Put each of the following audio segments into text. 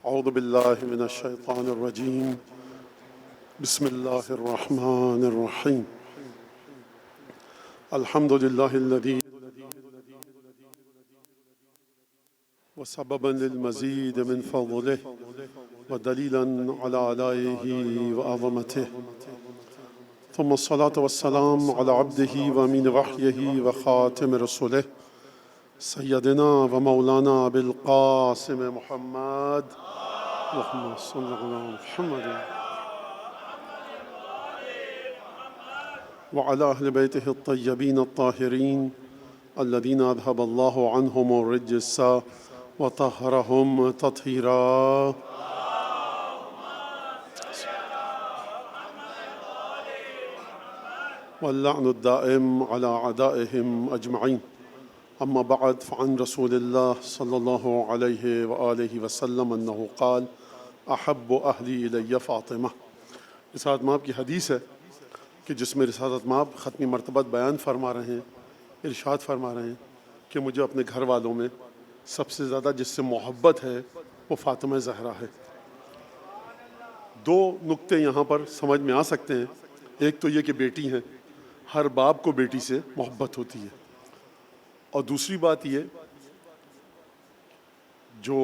اعوذ باللہ من الشیطان الرجیم بسم اللہ الرحمن الرحیم الحمد للہ الذی وسببا للمزید من فضلہ ودلیلا علی آلائہ وعظمتہ ثم الصلاة والسلام علی عبدہ وامین وحیہ وخاتم رسولہ سیدنا و مولانا بالقاسم محمد اللهم صل على محمد وعلى أهل بيته الطيبين الطاهرين الذين أذهب الله عنهم الرجس وطهرهم تطهيرا. واللعن الدائم على أعدائهم أجمعين. أما بعد فعن رسول الله صلى الله عليه وآله وسلم أنه قال احب اہلی الی فاطمہ. رسالت مآب کی حدیث ہے کہ جس میں رسالت مآب ختمی مرتبت بیان فرما رہے ہیں، ارشاد فرما رہے ہیں کہ مجھے اپنے گھر والوں میں سب سے زیادہ جس سے محبت ہے وہ فاطمہ زہرا ہے. دو نقطے یہاں پر سمجھ میں آ سکتے ہیں. ایک تو یہ کہ بیٹی ہیں، ہر باپ کو بیٹی سے محبت ہوتی ہے، اور دوسری بات یہ جو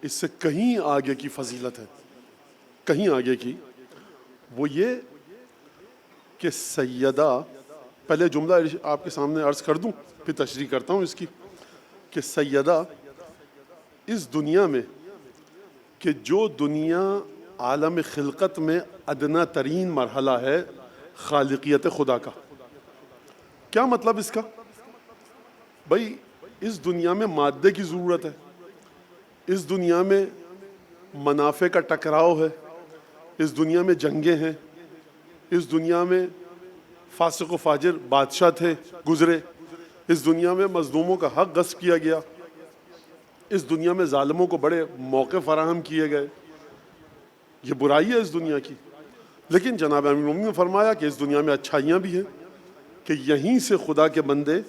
اس سے کہیں آگے کی فضیلت ہے، کہیں آگے کی، وہ یہ کہ سیدہ، پہلے جملہ آپ کے سامنے عرض کر دوں پھر تشریح کرتا ہوں اس کی، کہ سیدہ اس دنیا میں، کہ جو دنیا عالم خلقت میں ادنا ترین مرحلہ ہے خالقیت خدا کا. کیا مطلب اس کا؟ بھائی اس دنیا میں مادے کی ضرورت ہے، اس دنیا میں منافع کا ٹکراؤ ہے، اس دنیا میں جنگیں ہیں، اس دنیا میں فاسق و فاجر بادشاہ تھے گزرے، اس دنیا میں مظلوموں کا حق غصب کیا گیا، اس دنیا میں ظالموں کو بڑے موقع فراہم کیے گئے. یہ برائی ہے اس دنیا کی. لیکن جناب امیر المومنین نے فرمایا کہ اس دنیا میں اچھائیاں بھی ہیں، کہ یہیں سے خدا کے بندے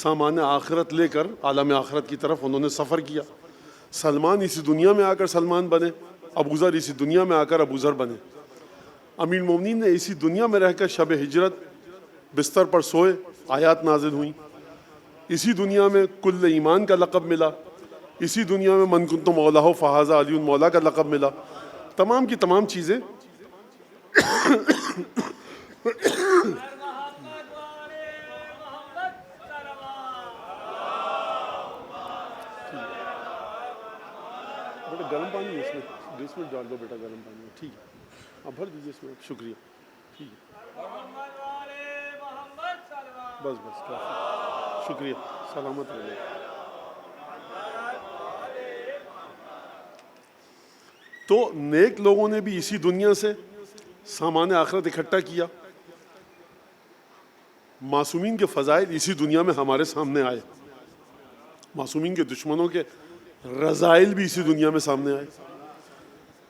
سامان آخرت لے کر عالم آخرت کی طرف انہوں نے سفر کیا. سلمان اسی دنیا میں آ کر سلمان بنے، ابو ذر اسی دنیا میں آ کر ابو ذر بنے. امیر المومنین نے اسی دنیا میں رہ کر شب ہجرت بستر پر سوئے، آیات نازل ہوئیں. اسی دنیا میں کل ایمان کا لقب ملا، اسی دنیا میں من کنت مولاہ فہذا علی مولا کا لقب ملا. تمام کی تمام چیزیں بیٹا گرم پانی ہے اس میں ڈال دو بیٹا، گرم پانی ہے. ٹھیک ہے، آپ بھر دیجیے اس میں. شکریہ. ٹھیک ہے، بس بس کافی. شکریہ، سلامت رہیے. تو نیک لوگوں نے بھی اسی دنیا سے سامان آخرت اکٹھا کیا. معصومین کے فضائل اسی دنیا میں ہمارے سامنے آئے، معصومین کے دشمنوں کے رذائل بھی اسی دنیا میں سامنے آئے.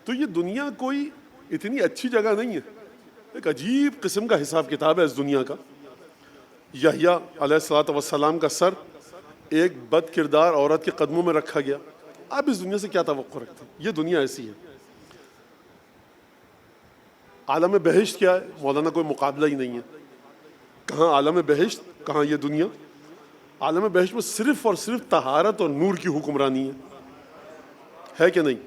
تو یہ دنیا کوئی اتنی اچھی جگہ نہیں ہے، ایک عجیب قسم کا حساب کتاب ہے اس دنیا کا. یحییٰ علیہ الصلوۃ والسلام کا سر ایک بد کردار عورت کے قدموں میں رکھا گیا. آپ اس دنیا سے کیا توقع رکھتے ہیں؟ یہ دنیا ایسی ہے. عالم بہشت کیا ہے؟ مولانا کوئی مقابلہ ہی نہیں ہے. کہاں عالم بہشت، کہاں یہ دنیا. عالم بہشت میں صرف اور صرف طہارت اور نور کی حکمرانی ہے کہ نہیں؟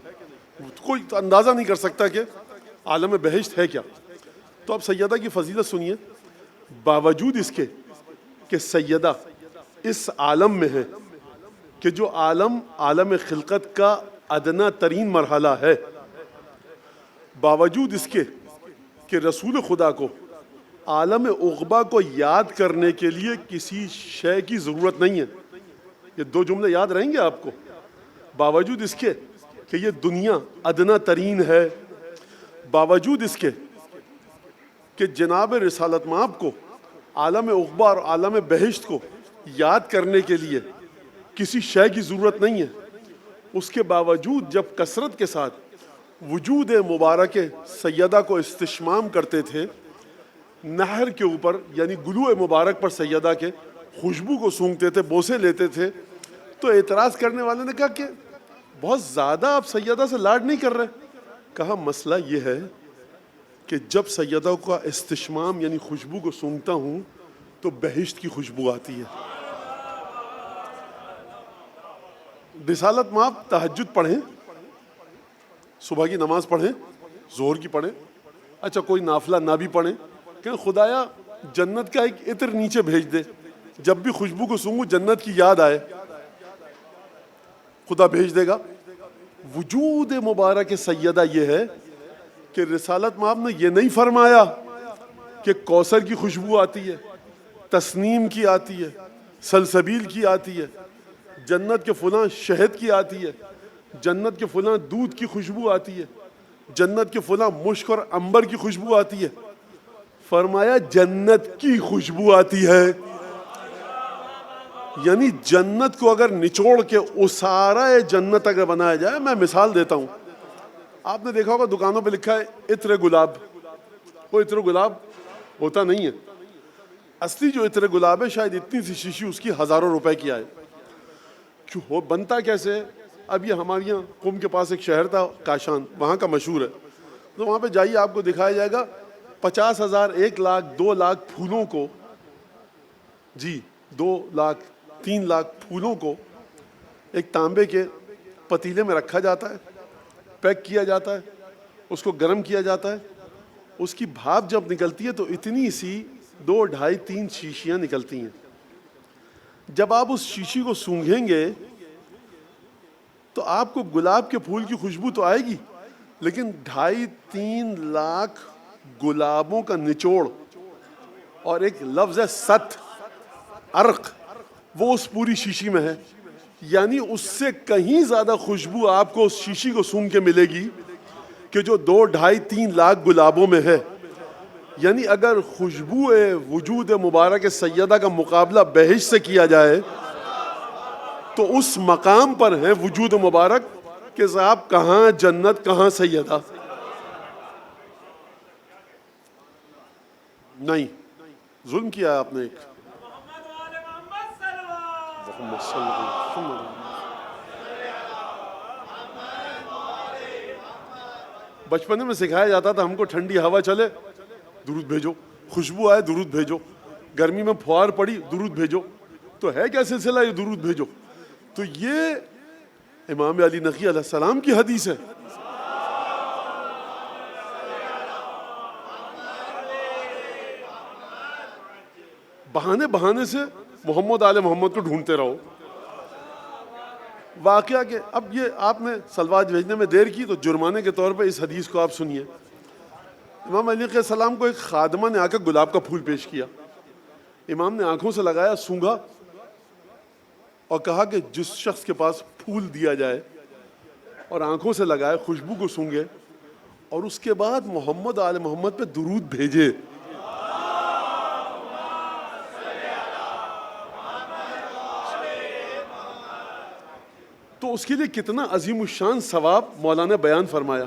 کوئی اندازہ نہیں کر سکتا کہ عالم بہشت ہے کیا. تو اب سیدہ کی فضیلت سنیے. باوجود اس کے کہ سیدہ اس عالم میں ہے، کہ جو عالم خلقت کا ادنا ترین مرحلہ ہے، باوجود اس کے کہ رسول خدا کو عالم عقبہ کو یاد کرنے کے لیے کسی شے کی ضرورت نہیں ہے. یہ دو جملے یاد رہیں گے آپ کو. باوجود اس کے کہ یہ دنیا ادنا ترین ہے، باوجود اس کے کہ جناب رسالت مآب کو عالم عقبہ اور عالم بہشت کو یاد کرنے کے لیے کسی شے کی ضرورت نہیں ہے، اس کے باوجود جب کثرت کے ساتھ وجود مبارک سیدہ کو استشمام کرتے تھے، نہر کے اوپر یعنی گلو مبارک پر سیدہ کے خوشبو کو سونگتے تھے، بوسے لیتے تھے، تو اعتراض کرنے والے نے کہا کہ بہت زیادہ آپ سیدہ سے لاڈ نہیں کر رہے. کہا مسئلہ یہ ہے کہ جب سیدہ کا استشمام یعنی خوشبو کو سونگھتا ہوں تو بہشت کی خوشبو آتی ہے. رسالت میں آپ تہجد پڑھیں, صبح کی نماز پڑھیں, ظہر کی پڑھیں, اچھا کوئی نافلہ نہ بھی پڑھیں, کہ خدایا جنت کا ایک عطر نیچے بھیج دے, جب بھی خوشبو کو سونگوں جنت کی یاد آئے, خدا بھیج دے گا. وجود مبارک سیدہ یہ ہے کہ رسالت مآب نے یہ نہیں فرمایا کہ کوثر کی خوشبو آتی ہے, تسنیم کی آتی ہے, سلسبیل کی آتی ہے, جنت کے فلاں شہد کی آتی ہے, جنت کے فلاں دودھ کی خوشبو آتی ہے, جنت کے فلاں مشک اور عنبر کی خوشبو آتی ہے. فرمایا جنت کی خوشبو آتی ہے. یعنی جنت کو اگر نچوڑ کے اسارہ جنت اگر بنایا جائے, میں مثال دیتا ہوں, آپ نے دیکھا ہوگا دکانوں پہ لکھا ہے عطر گلاب. وہ عطر گلاب ہوتا نہیں ہے, اصلی جو عطر گلاب ہے شاید اتنی سی شیشی اس کی ہزاروں روپے کی آئے. کیوں ہو بنتا کیسے؟ اب یہ ہمارے یہاں قم کے پاس ایک شہر تھا کاشان, وہاں کا مشہور ہے, تو وہاں پہ جائیے آپ کو دکھایا جائے گا 50,000 1 لاکھ 2 لاکھ پھولوں کو, جی 2 لاکھ 3 لاکھ پھولوں کو ایک تانبے کے پتیلے میں رکھا جاتا ہے, پیک کیا جاتا ہے, اس کو گرم کیا جاتا ہے, اس کی بھاپ جب نکلتی ہے تو اتنی سی 2 2.5 3 شیشیاں نکلتی ہیں. جب آپ اس شیشی کو سونگھیں گے تو آپ کو گلاب کے پھول کی خوشبو تو آئے گی, لیکن 2.5 3 لاکھ گلابوں کا نچوڑ اور ایک لفظ ہے ست, عرق, وہ اس پوری شیشی میں ہے. یعنی اس سے کہیں زیادہ خوشبو آپ کو اس شیشی کو سونگھ کے ملے گی کہ جو 2 2.5 3 لاکھ گلابوں میں ہے. یعنی اگر خوشبو وجود مبارک سیدہ کا مقابلہ بہشت سے کیا جائے تو اس مقام پر ہے وجود مبارک کہ صاحب کہاں جنت کہاں سیدہ. نہیں, ظلم کیا ہے آپ نے. ایک بچپنے میں سکھایا جاتا تھا ہم کو, ٹھنڈی ہوا چلے درود بھیجو, خوشبو آئے درود بھیجو, گرمی میں پھوار پڑی درود بھیجو. تو ہے کیا سلسلہ یہ درود بھیجو؟ تو یہ امام علی نقی علیہ السلام کی حدیث ہے. بہانے سے محمد آل محمد کو ڈھونڈتے رہو. واقعہ کہ اب یہ آپ نے سلوات بھیجنے میں دیر کی تو جرمانے کے طور پہ اس حدیث کو آپ سنیے. امام علی علیہ السلام کو ایک خادمہ نے آ کر گلاب کا پھول پیش کیا. امام نے آنکھوں سے لگایا, سونگھا اور کہا کہ جس شخص کے پاس پھول دیا جائے اور آنکھوں سے لگائے, خوشبو کو سونگھے اور اس کے بعد محمد آل محمد پہ درود بھیجے, تو اس کے لیے کتنا عظیم الشان ثواب مولا نے بیان فرمایا.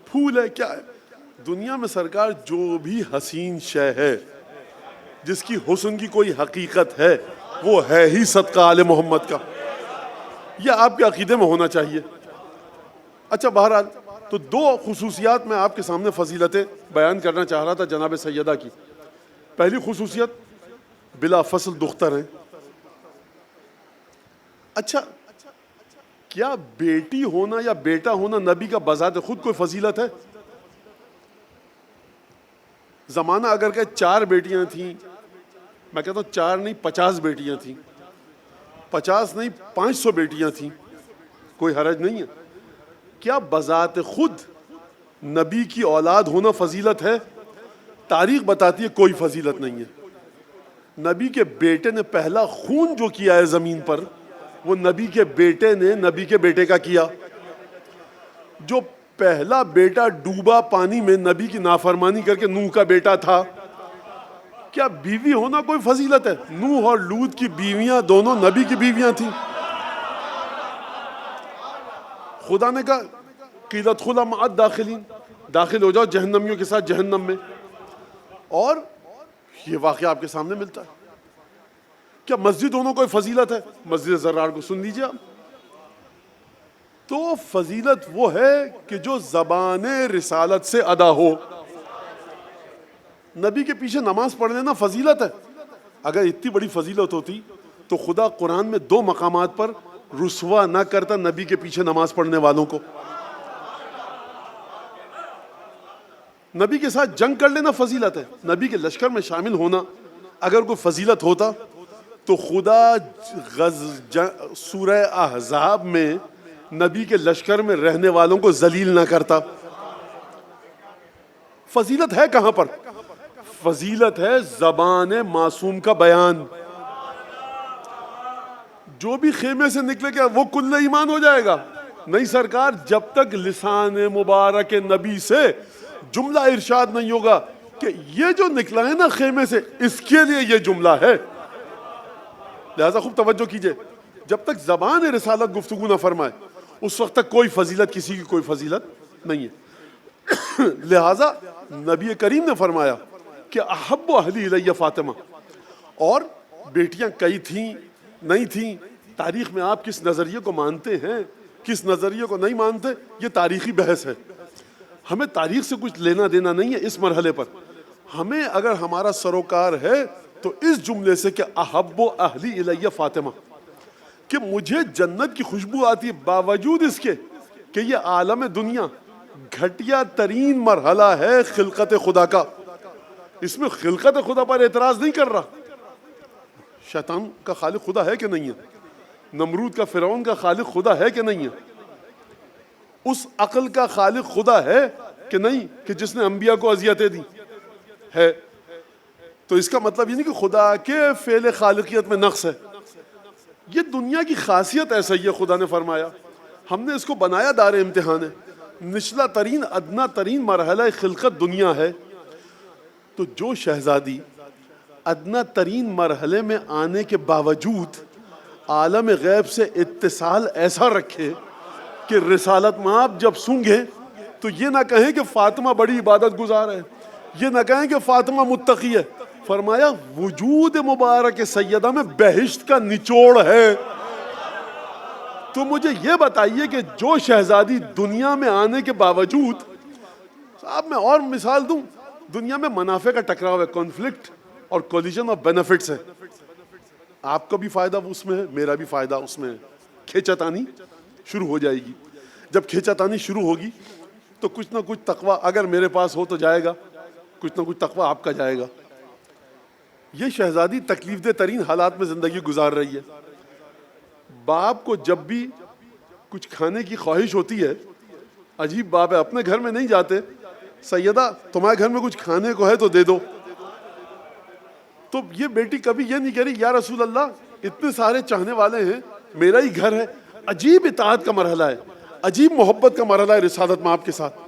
پھول ہے کیا ہے؟ دنیا میں سرکار جو بھی حسین شے ہے جس کی حسن کی کوئی حقیقت ہے وہ ہے ہی صدقہ آل محمد کا. یہ آپ کے عقیدے میں ہونا چاہیے. اچھا بہرحال تو 2 خصوصیات میں آپ کے سامنے فضیلتیں بیان کرنا چاہ رہا تھا جناب سیدہ کی. پہلی خصوصیت بلا فصل دختر ہیں. اچھا کیا بیٹی ہونا یا بیٹا ہونا نبی کا بذات خود کوئی فضیلت ہے؟ زمانہ اگر کہ 4 بیٹیاں تھیں, میں کہتا ہوں 4 نہیں 50 بیٹیاں تھیں, 50 نہیں 500 بیٹیاں تھیں, کوئی حرج نہیں ہے. کیا بذات خود نبی کی اولاد ہونا فضیلت ہے؟ تاریخ بتاتی ہے کوئی فضیلت نہیں ہے. نبی کے بیٹے نے پہلا خون جو کیا ہے زمین پر وہ نبی کے بیٹے نے نبی کے بیٹے کا کیا. جو پہلا بیٹا ڈوبا پانی میں نبی کی نافرمانی کر کے نوح کا بیٹا تھا. کیا بیوی ہونا کوئی فضیلت ہے؟ نوح اور لوط کی بیویاں دونوں نبی کی بیویاں تھیں. خدا نے کہا قیل ادخلا مع الداخلین, داخل ہو جاؤ جہنمیوں کے ساتھ جہنم میں. اور یہ واقعہ آپ کے سامنے ملتا ہے. کیا مسجد ہونا کوئی فضیلت ہے؟ مسجد زرار کو سن لیجیے آپ. تو فضیلت وہ ہے کہ جو زبان رسالت سے ادا ہو. نبی کے پیچھے نماز پڑھ لینا فضیلت ہے. اگر اتنی بڑی فضیلت ہوتی تو خدا قرآن میں 2 مقامات پر رسوا نہ کرتا نبی کے پیچھے نماز پڑھنے والوں کو. نبی کے ساتھ جنگ کر لینا فضیلت ہے. نبی کے لشکر میں شامل ہونا اگر کوئی فضیلت ہوتا تو خدا سورہ احزاب میں نبی کے لشکر میں رہنے والوں کو ذلیل نہ کرتا. فضیلت ہے کہاں پر؟ فضیلت ہے زبان معصوم کا بیان. جو بھی خیمے سے نکلے گا وہ کل ایمان ہو جائے گا؟ نہیں سرکار، جب تک لسان مبارک نبی سے جملہ ارشاد نہیں ہوگا کہ یہ جو نکلا ہے نا خیمے سے اس کے لیے یہ جملہ ہے. لہذا خوب توجہ کیجئے، جب تک زبان رسالت گفتگو نہ فرمائے اس وقت تک کوئی فضیلت، کسی کی کوئی فضیلت نہیں ہے. لہذا نبی کریم نے فرمایا کہ احب اہلی الیہ فاطمہ. اور بیٹیاں کئی تھیں نہیں تھیں، تاریخ میں آپ کس نظریے کو مانتے ہیں کس نظریے کو نہیں مانتے یہ تاریخی بحث ہے. ہمیں تاریخ سے کچھ لینا دینا نہیں ہے اس مرحلے پر. ہمیں اگر ہمارا سروکار ہے تو اس جملے سے کہ احب اہلی الیہ فاطمہ، کہ مجھے جنت کی خوشبو آتی ہے باوجود اس کے کہ یہ عالم دنیا گھٹیا ترین مرحلہ ہے خلقت خدا کا. اس میں خلقت خدا پر اعتراض نہیں کر رہا. شیطان کا خالق خدا ہے کہ نہیں ہے؟ نمرود کا، فرعون کا خالق خدا ہے کہ نہیں ہے؟ اس عقل کا خالق خدا ہے کہ نہیں کہ جس نے انبیاء کو اذیتیں دی؟ ہے. تو اس کا مطلب یہ نہیں کہ خدا کے فعل خالقیت میں نقص ہے. یہ دنیا کی خاصیت ایسا ہی ہے. خدا نے فرمایا ہم نے اس کو بنایا دار امتحان ہے. نچلا ترین ادنا ترین مرحلہ خلقت دنیا ہے. تو جو شہزادی ادنا ترین مرحلے میں آنے کے باوجود عالم غیب سے اتصال ایسا رکھے کہ رسالت مآب جب سونگے تو یہ نہ کہیں کہ فاطمہ بڑی عبادت گزار ہے، یہ نہ کہیں کہ فاطمہ متقی ہے. فرمایا وجود مبارک سیدہ میں بہشت کا نچوڑ ہے. تو مجھے یہ بتائیے کہ جو شہزادی دنیا میں آنے کے باوجود، صاحب میں اور مثال دوں، دنیا میں منافع کا ٹکراؤ ہے، کانفلکٹ اور کولیجن آف بینیفٹس ہے. آپ کا بھی فائدہ اس میں ہے، میرا بھی فائدہ اس میں ہے. کھینچا تانی شروع ہو جائے گی. جب کھینچا تانی شروع ہوگی تو کچھ نہ کچھ تقویٰ اگر میرے پاس ہو تو جائے گا، کچھ نہ کچھ تقویٰ آپ کا جائے گا. یہ شہزادی تکلیف دہ ترین حالات میں زندگی گزار رہی ہے. باپ کو جب بھی کچھ کھانے کی خواہش ہوتی ہے، عجیب باپ ہے، اپنے گھر میں نہیں جاتے، سیدہ تمہارے گھر میں کچھ کھانے کو ہے تو دے دو. تو یہ بیٹی کبھی یہ نہیں کہہ رہی یا رسول اللہ اتنے سارے چاہنے والے ہیں، میرا ہی گھر ہے. عجیب اطاعت کا مرحلہ ہے، عجیب محبت کا مرحلہ ہے رسالت میں آپ کے ساتھ.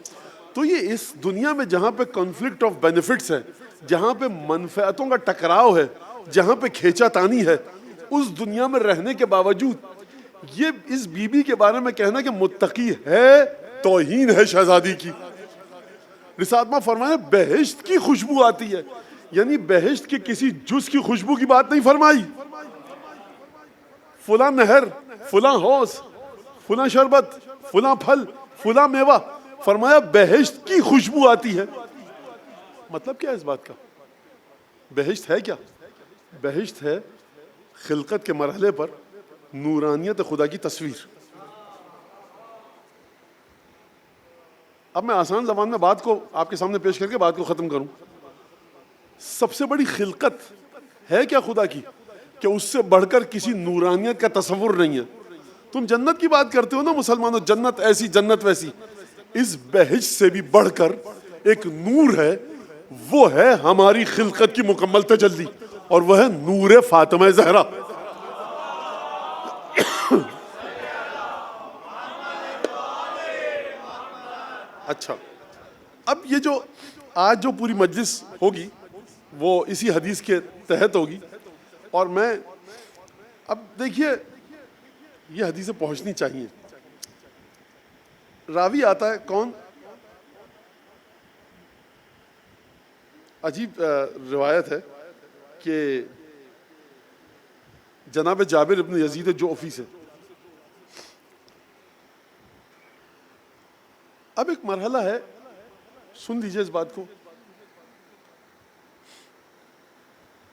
تو یہ اس دنیا میں جہاں پہ کنفلکٹ آف بینیفٹس ہے، جہاں پہ منفعتوں کا ٹکراؤ ہے، جہاں پہ کھینچا تانی ہے، اس دنیا میں رہنے کے باوجود یہ اس بی بی کے بارے میں کہنا کہ متقی ہے توہین ہے شہزادی کی. رسالت میں فرمایا بہشت کی خوشبو آتی ہے، یعنی بہشت کے کسی جز کی خوشبو کی بات نہیں فرمائی. فلاں نہر، فلاں حوض، فلاں شربت، فلاں پھل، فلاں میوہ، فرمایا بہشت کی خوشبو آتی ہے. مطلب کیا ہے اس بات کا؟ بہشت ہے کیا؟ بہشت ہے خلقت کے مرحلے پر نورانیت خدا کی تصویر. اب میں آسان زبان میں بات کو آپ کے سامنے پیش کر کے بات کو ختم کروں. سب سے بڑی خلقت ہے کیا خدا کی کہ اس سے بڑھ کر کسی نورانیت کا تصور نہیں ہے. تم جنت کی بات کرتے ہو نا مسلمانوں، جنت ایسی جنت ویسی، اس بہشت سے بھی بڑھ کر ایک نور ہے، وہ ہے ہماری خلقت کی مکمل تجلی، اور وہ ہے نور فاطمہ زہرا. اچھا، اب یہ جو آج جو پوری مجلس ہوگی وہ اسی حدیث کے تحت ہوگی. اور میں اب دیکھیے یہ حدیثیں پہنچنی چاہیے. راوی آتا ہے کون؟ عجیب روایت ہے کہ جناب جابر ابن یزید جعفی سے اب ایک مرحلہ ہے، سن لیجیے اس بات کو،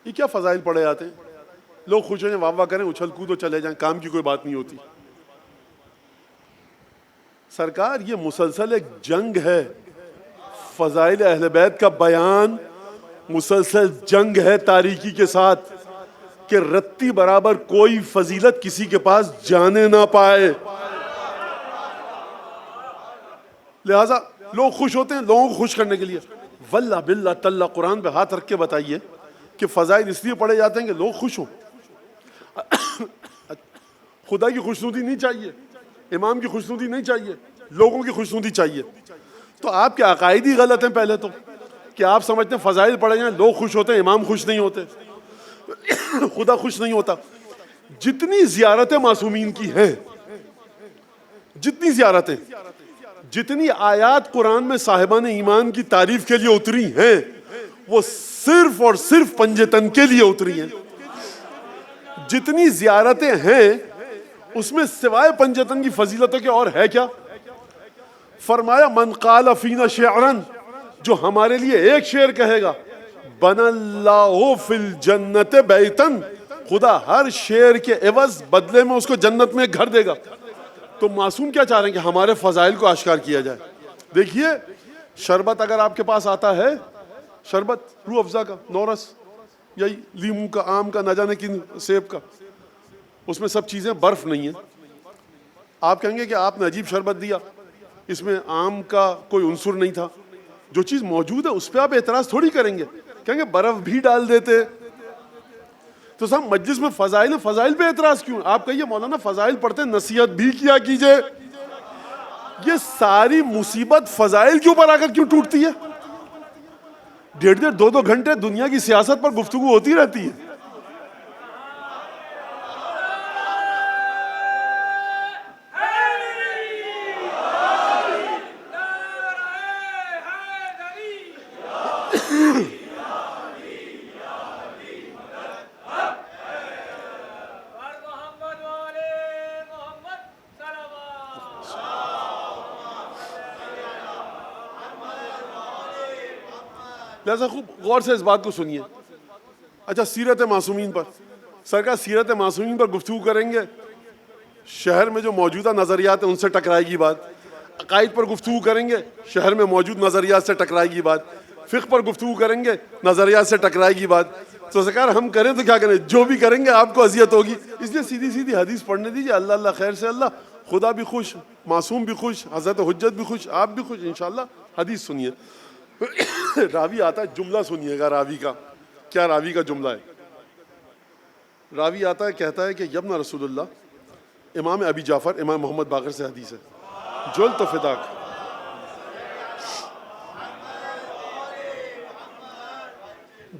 یہ کیا فضائل پڑھے جاتے ہیں، لوگ خوش ہیں، واہ واہ کریں، اچھل کود و چلے جائیں، کام کی کوئی بات نہیں ہوتی. سرکار یہ مسلسل ایک جنگ ہے، فضائل اہل بیت کا بیان مسلسل جنگ ہے تاریکی کے ساتھ کہ رتی برابر کوئی فضیلت کسی کے پاس جانے نہ پائے. لہٰذا لوگ خوش ہوتے ہیں لوگوں کو خوش کرنے کے لیے. واللہ باللہ تاللہ قرآن پہ ہاتھ رکھ کے بتائیے کہ فضائل اس لیے پڑھے جاتے ہیں کہ لوگ خوش ہوں. خدا کی خوشنودی نہیں چاہیے، امام کی خوشنودی نہیں چاہیے، لوگوں کی خوشنودی چاہیے. تو آپ کے عقائد ہی غلط ہیں پہلے تو، کہ آپ سمجھتے ہیں فضائل پڑھے جائیں لوگ خوش ہوتے ہیں، امام خوش نہیں ہوتے، خدا خوش نہیں ہوتا. جتنی زیارتیں معصومین کی ہیں، جتنی زیارتیں، جتنی آیات قرآن میں صاحبان ایمان کی تعریف کے لیے اتری ہیں، وہ صرف اور صرف پنجتن کے لیے اتری ہیں. جتنی زیارتیں ہیں اس میں سوائے پنجتن کی فضیلتوں کے اور ہے کیا؟ فرمایا من قال فینا شعرا، جو ہمارے لیے ایک شعر کہے گا، بن اللہ فی الجنت بیتن، خدا ہر شعر کے عوض بدلے میں اس کو جنت میں ایک گھر دے گا. تو معصوم کیا چاہ رہے ہیں کہ ہمارے فضائل کو آشکار کیا جائے. دیکھیے شربت اگر آپ کے پاس آتا ہے، شربت روح افزا کا، نورس، یا لیمو کا، آم کا، نہ جانے کن سیب کا، اس میں سب چیزیں برف نہیں ہیں. آپ کہیں گے کہ آپ نے عجیب شربت دیا، اس میں آم کا کوئی عنصر نہیں تھا. جو چیز موجود ہے اس پہ آپ اعتراض تھوڑی کریں گے، کہیں گے برف بھی ڈال دیتے. تو صاحب مجلس میں فضائل ہیں، فضائل پہ اعتراض کیوں؟ آپ کہیے مولانا فضائل پڑھتے نصیحت بھی کیا کیجئے. یہ ساری مصیبت فضائل کے اوپر آ کر کیوں ٹوٹتی ہے؟ 1.5 2 گھنٹے دنیا کی سیاست پر گفتگو ہوتی رہتی ہے. لہذا خوب غور سے اس بات کو سنیے. اچھا سیرت معصومین پر، سرکار سیرت معصومین پر گفتگو کریں گے، شہر میں جو موجودہ نظریات ہیں ان سے ٹکرائے گی بات. عقائد پر گفتگو کریں گے، شہر میں موجود نظریات سے ٹکرائے گی بات. فقہ پر گفتگو کریں گے، نظریات سے ٹکرائے گی بات. تو سرکار ہم کریں تو کیا کریں، جو بھی کریں گے آپ کو اذیت ہوگی. اس لیے سیدھی سیدھی حدیث پڑھنے دیجیے. اللہ اللہ خیر سے اللہ، خدا بھی خوش، معصوم بھی خوش، حضرت حجت بھی خوش، آپ بھی خوش انشاءاللہ. حدیث سنیے. راوی آتا ہے، جملہ سنیے گا راوی کا. کیا راوی کا جملہ ہے؟ راوی آتا ہے کہتا ہے کہ یبن رسول اللہ، امام ابی جعفر امام محمد باقر سے حدیث ہے، جلت فداک،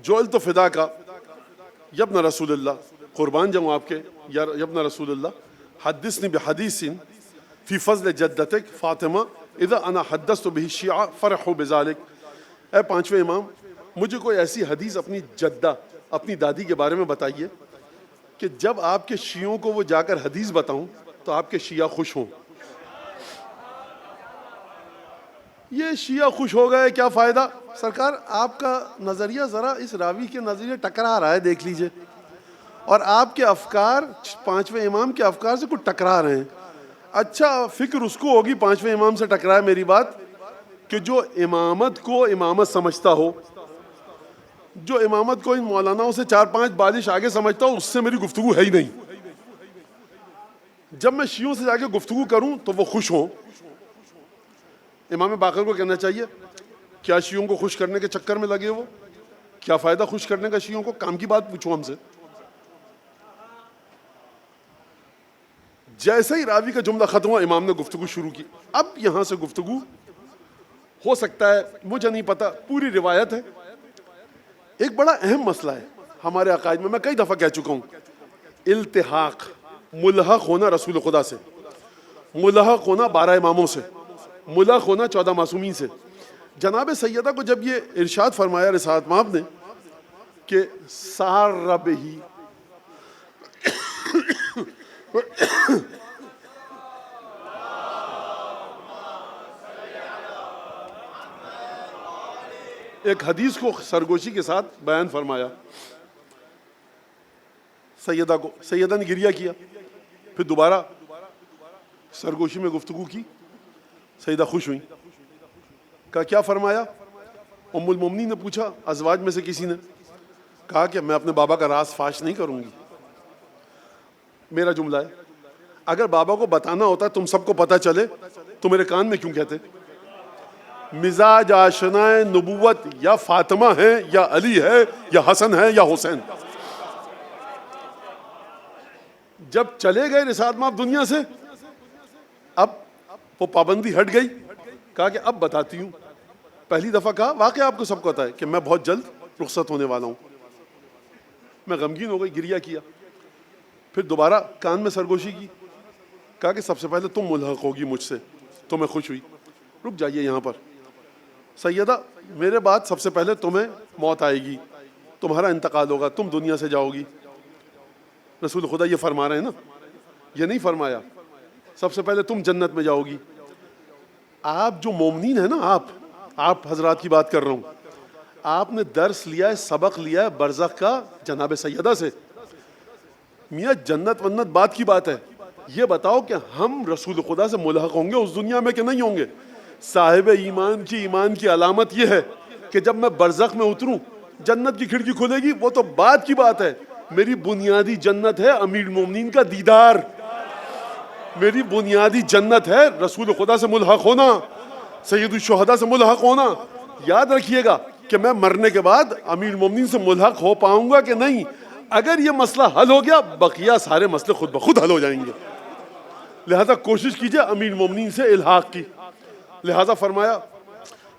جلت فداک یبن رسول اللہ، قربان جاؤں آپ کے یبن رسول اللہ، حدثنی بحدیث فی فضل جدتک فاطمہ اذا انا حدثت به الشیعہ فرحوا بذلک. اے پانچویں امام، مجھے کوئی ایسی حدیث اپنی جدہ، اپنی دادی کے بارے میں بتائیے کہ جب آپ کے شیعوں کو وہ جا کر حدیث بتاؤں تو آپ کے شیعہ خوش ہوں. یہ شیعہ خوش ہو گئے، کیا فائدہ؟ سرکار آپ کا نظریہ ذرا اس راوی کے نظریے ٹکرا رہا ہے، دیکھ لیجئے. اور آپ کے افکار پانچویں امام کے افکار سے کچھ ٹکرا رہے ہیں. اچھا فکر اس کو ہوگی پانچویں امام سے ٹکرائے میری بات، کہ جو امامت کو امامت سمجھتا ہو، جو امامت کو ان مولاناؤں سے 4-5 بالش آگے سمجھتا ہو، اس سے میری گفتگو ہے ہی نہیں. جب میں شیعوں سے جا کے گفتگو کروں تو وہ خوش ہوں. امام باقر کو کہنا چاہیے کیا شیعوں کو خوش کرنے کے چکر میں لگے وہ؟ کیا فائدہ خوش کرنے کا شیعوں کو؟ کام کی بات پوچھو ہم سے. جیسے ہی راوی کا جملہ ختم ہوا امام نے گفتگو شروع کی. اب یہاں سے گفتگو ہو سکتا ہے، مجھے نہیں پتا، پوری روایت ہے. ایک بڑا اہم مسئلہ ہے ہمارے عقائد میں کئی دفعہ کہہ چکا ہوں، التحاق، ملحق ہونا رسول خدا سے، ملحق ہونا 12 اماموں سے، ملحق ہونا 14 معصومین سے. جناب سیدہ کو جب یہ ارشاد فرمایا رسالت مآب نے کہ سار بہی، ایک حدیث کو سرگوشی کے ساتھ بیان فرمایا. سیدہ نے گریہ کیا, پھر دوبارہ سرگوشی میں گفتگو کی. سیدہ خوش ہوئی, کہا کیا فرمایا؟ ام المومنین نے پوچھا, ازواج میں سے کسی نے کہا کہ میں اپنے بابا کا راز فاش نہیں کروں گی. میرا جملہ ہے, اگر بابا کو بتانا ہوتا تم سب کو پتہ چلے تو میرے کان میں کیوں کہتے؟ مزاج آشنائے نبوت یا فاطمہ ہے یا علی ہے یا حسن ہے یا حسین. جب چلے گئے رسالت مآب دنیا سے, اب وہ پابندی ہٹ گئی. کہا کہ اب بتاتی ہوں. پہلی دفعہ کہا واقعہ آپ کو سب کو پتا ہے کہ میں بہت جلد رخصت ہونے والا ہوں. میں غمگین ہو گئی, گریہ کیا. پھر دوبارہ کان میں سرگوشی کی, کہا کہ سب سے پہلے تم ملحق ہوگی مجھ سے. تو میں خوش ہوئی. رک جائیے یہاں پر, سیدہ میرے بعد سب سے پہلے تمہیں موت آئے گی, تمہارا انتقال ہوگا, تم دنیا سے جاؤ گی. رسول خدا یہ فرما رہے ہیں نا, یہ نہیں فرمایا سب سے پہلے تم جنت میں جاؤ گی. آپ جو مومنین ہیں نا, آپ حضرات کی بات کر رہا ہوں, آپ نے درس لیا ہے, سبق لیا ہے برزخ کا جناب سیدہ سے. میاں جنت ونت بات کی بات ہے, یہ بتاؤ کہ ہم رسول خدا سے ملحق ہوں گے اس دنیا میں کہ نہیں ہوں گے؟ صاحب ایمان کی علامت یہ ہے کہ جب میں برزخ میں اتروں جنت کی کھڑکی کھلے گی, وہ تو بات کی بات ہے. میری بنیادی جنت ہے امیر المومنین کا دیدار, میری بنیادی جنت ہے رسول خدا سے ملحق ہونا, سید الشہداء سے ملحق ہونا. یاد رکھیے گا کہ میں مرنے کے بعد امیر المومنین سے ملحق ہو پاؤں گا کہ نہیں. اگر یہ مسئلہ حل ہو گیا, بقیہ سارے مسئلے خود بخود حل ہو جائیں گے. لہذا کوشش کیجئے امیر المومنین سے الحاق کی. لہذا فرمایا,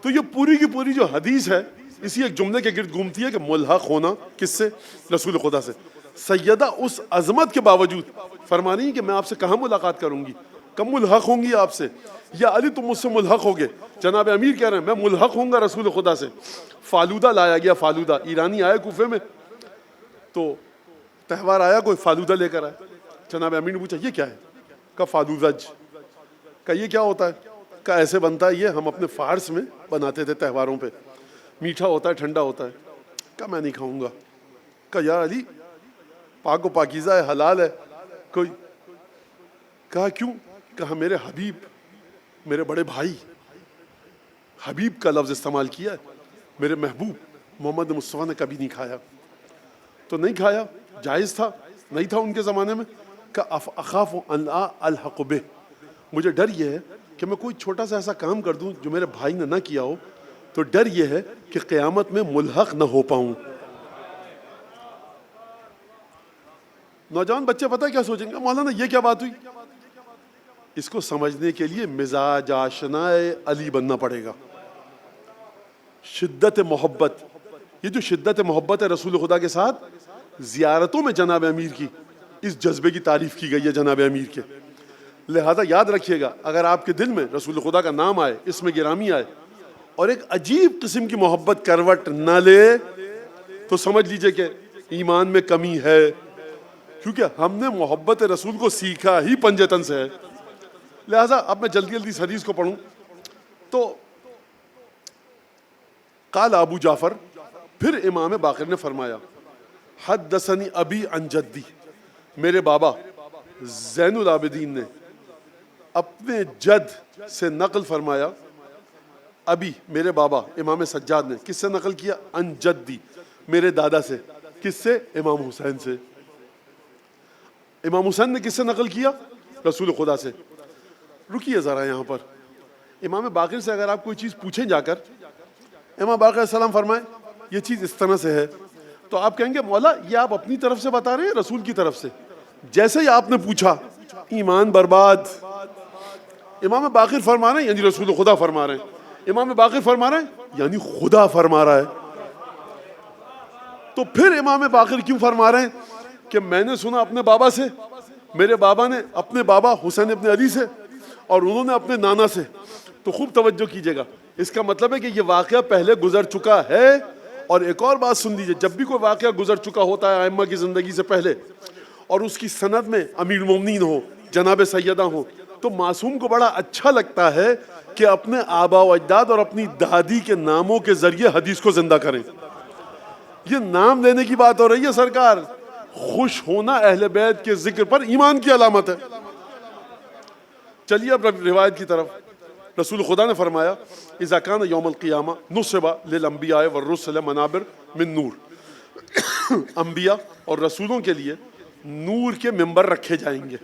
تو یہ پوری کی پوری جو حدیث ہے اسی ایک جملے کے گرد گھومتی ہے کہ ملحق ہونا کس سے؟ رسول خدا سے. سیدہ اس عظمت کے باوجود فرما رہی ہیں کہ میں آپ سے کہاں ملاقات کروں گی, کب ملحق ہوں گی آپ سے؟ یا علی تم مجھ سے ملحق ہوگے؟ جناب امیر کہہ رہے ہیں میں ملحق ہوں گا رسول خدا سے. فالودہ لایا گیا, فالودہ ایرانی آئے کوفے میں, تو تہوار آیا, کوئی فالودہ لے کر آئے. جناب امیر نے پوچھا یہ کیا ہے؟ کہا فالودج. کہا یہ کیا ہوتا ہے؟ کہا ایسے بنتا ہے, یہ ہم اپنے فارس میں بناتے تھے تہواروں پہ, میٹھا ہوتا ہے, ٹھنڈا ہوتا ہے. کہا میں نہیں کھاؤں گا. کہا یا علی پاک و پاکیزہ ہے, حلال ہے کوئی. کہا کیوں؟ کہا میرے حبیب, میرے بڑے بھائی حبیب کا لفظ استعمال کیا ہے, میرے محبوب محمد مصطفیٰ نے کبھی نہیں کھایا. تو نہیں کھایا, جائز تھا, نہیں تھا ان کے زمانے میں. کہ اخاف ان لا الحق بہ, مجھے ڈر یہ ہے کہ میں کوئی چھوٹا سا ایسا کام کر دوں جو میرے بھائی نے نہ کیا ہو, تو ڈر یہ ہے کہ قیامت میں ملحق نہ ہو پاؤں. نوجوان بچے پتہ کیا سوچیں گے, مولانا یہ کیا بات ہوئی؟ اس کو سمجھنے کے لیے مزاج آشنائے علی بننا پڑے گا. شدت محبت, یہ جو شدت محبت ہے رسول خدا کے ساتھ, زیارتوں میں جناب امیر کی اس جذبے کی تعریف کی گئی ہے جناب امیر کے. لہذا یاد رکھیے گا, اگر آپ کے دل میں رسول خدا کا نام آئے, اسم گرامی آئے, اور ایک عجیب قسم کی محبت کروٹ نہ لے, تو سمجھ لیجئے کہ ایمان میں کمی ہے, کیونکہ ہم نے محبت رسول کو سیکھا ہی پنجتن سے ہے. لہذا اب میں جلدی جلدی اس حدیث کو پڑھوں. تو قال ابو جعفر, پھر امام باقر نے فرمایا, حدثنی ابی عن جدی, میرے بابا زین العابدین نے اپنے جد سے نقل فرمایا. ابی میرے بابا امام سجاد نے کس سے نقل کیا؟ عن جدی, میرے دادا سے. کس سے؟ امام حسین سے. امام حسین نے کس سے نقل کیا؟ رسول خدا سے. رکیے ذرا یہاں پر, امام باقر سے اگر آپ کوئی چیز پوچھیں جا کر, امام باقر علیہ السلام فرمائیں یہ چیز اس طرح سے ہے, تو آپ کہیں گے مولا یہ آپ اپنی طرف سے بتا رہے ہیں رسول کی طرف سے؟ جیسے ہی آپ نے پوچھا ایمان برباد. امام باقر فرما رہے ہیں یعنی رسول خدا فرما رہے ہیں, امام باقر فرما رہے ہیں یعنی خدا فرما رہا ہے. تو پھر امام باقر کیوں فرما رہے ہیں کہ میں نے سنا اپنے بابا سے, میرے بابا نے اپنے بابا حسین ابن علی سے, اور انہوں نے اپنے نانا سے. تو خوب توجہ کیجئے گا, اس کا مطلب ہے کہ یہ واقعہ پہلے گزر چکا ہے. اور ایک اور بات سن لیجئے, جب بھی کوئی واقعہ گزر چکا ہوتا ہے ائمہ کی زندگی سے پہلے, اور اس کی سند میں امیر المومنین ہو, جناب سیدہ ہو, تو معصوم کو بڑا اچھا لگتا ہے کہ اپنے آبا و اجداد اور اپنی دادی کے ناموں کے ذریعے حدیث کو زندہ کریں. یہ نام لینے کی بات ہو رہی ہے سرکار. خوش ہونا اہل بیت کے ذکر پر ایمان کی علامت ہے. چلیے اب روایت کی طرف. رسول خدا نے فرمایا اذا کان یوم القیامہ نصب للانبیاء والرسل منابر من نور. انبیاء اور رسولوں کے لیے نور کے ممبر رکھے جائیں گے.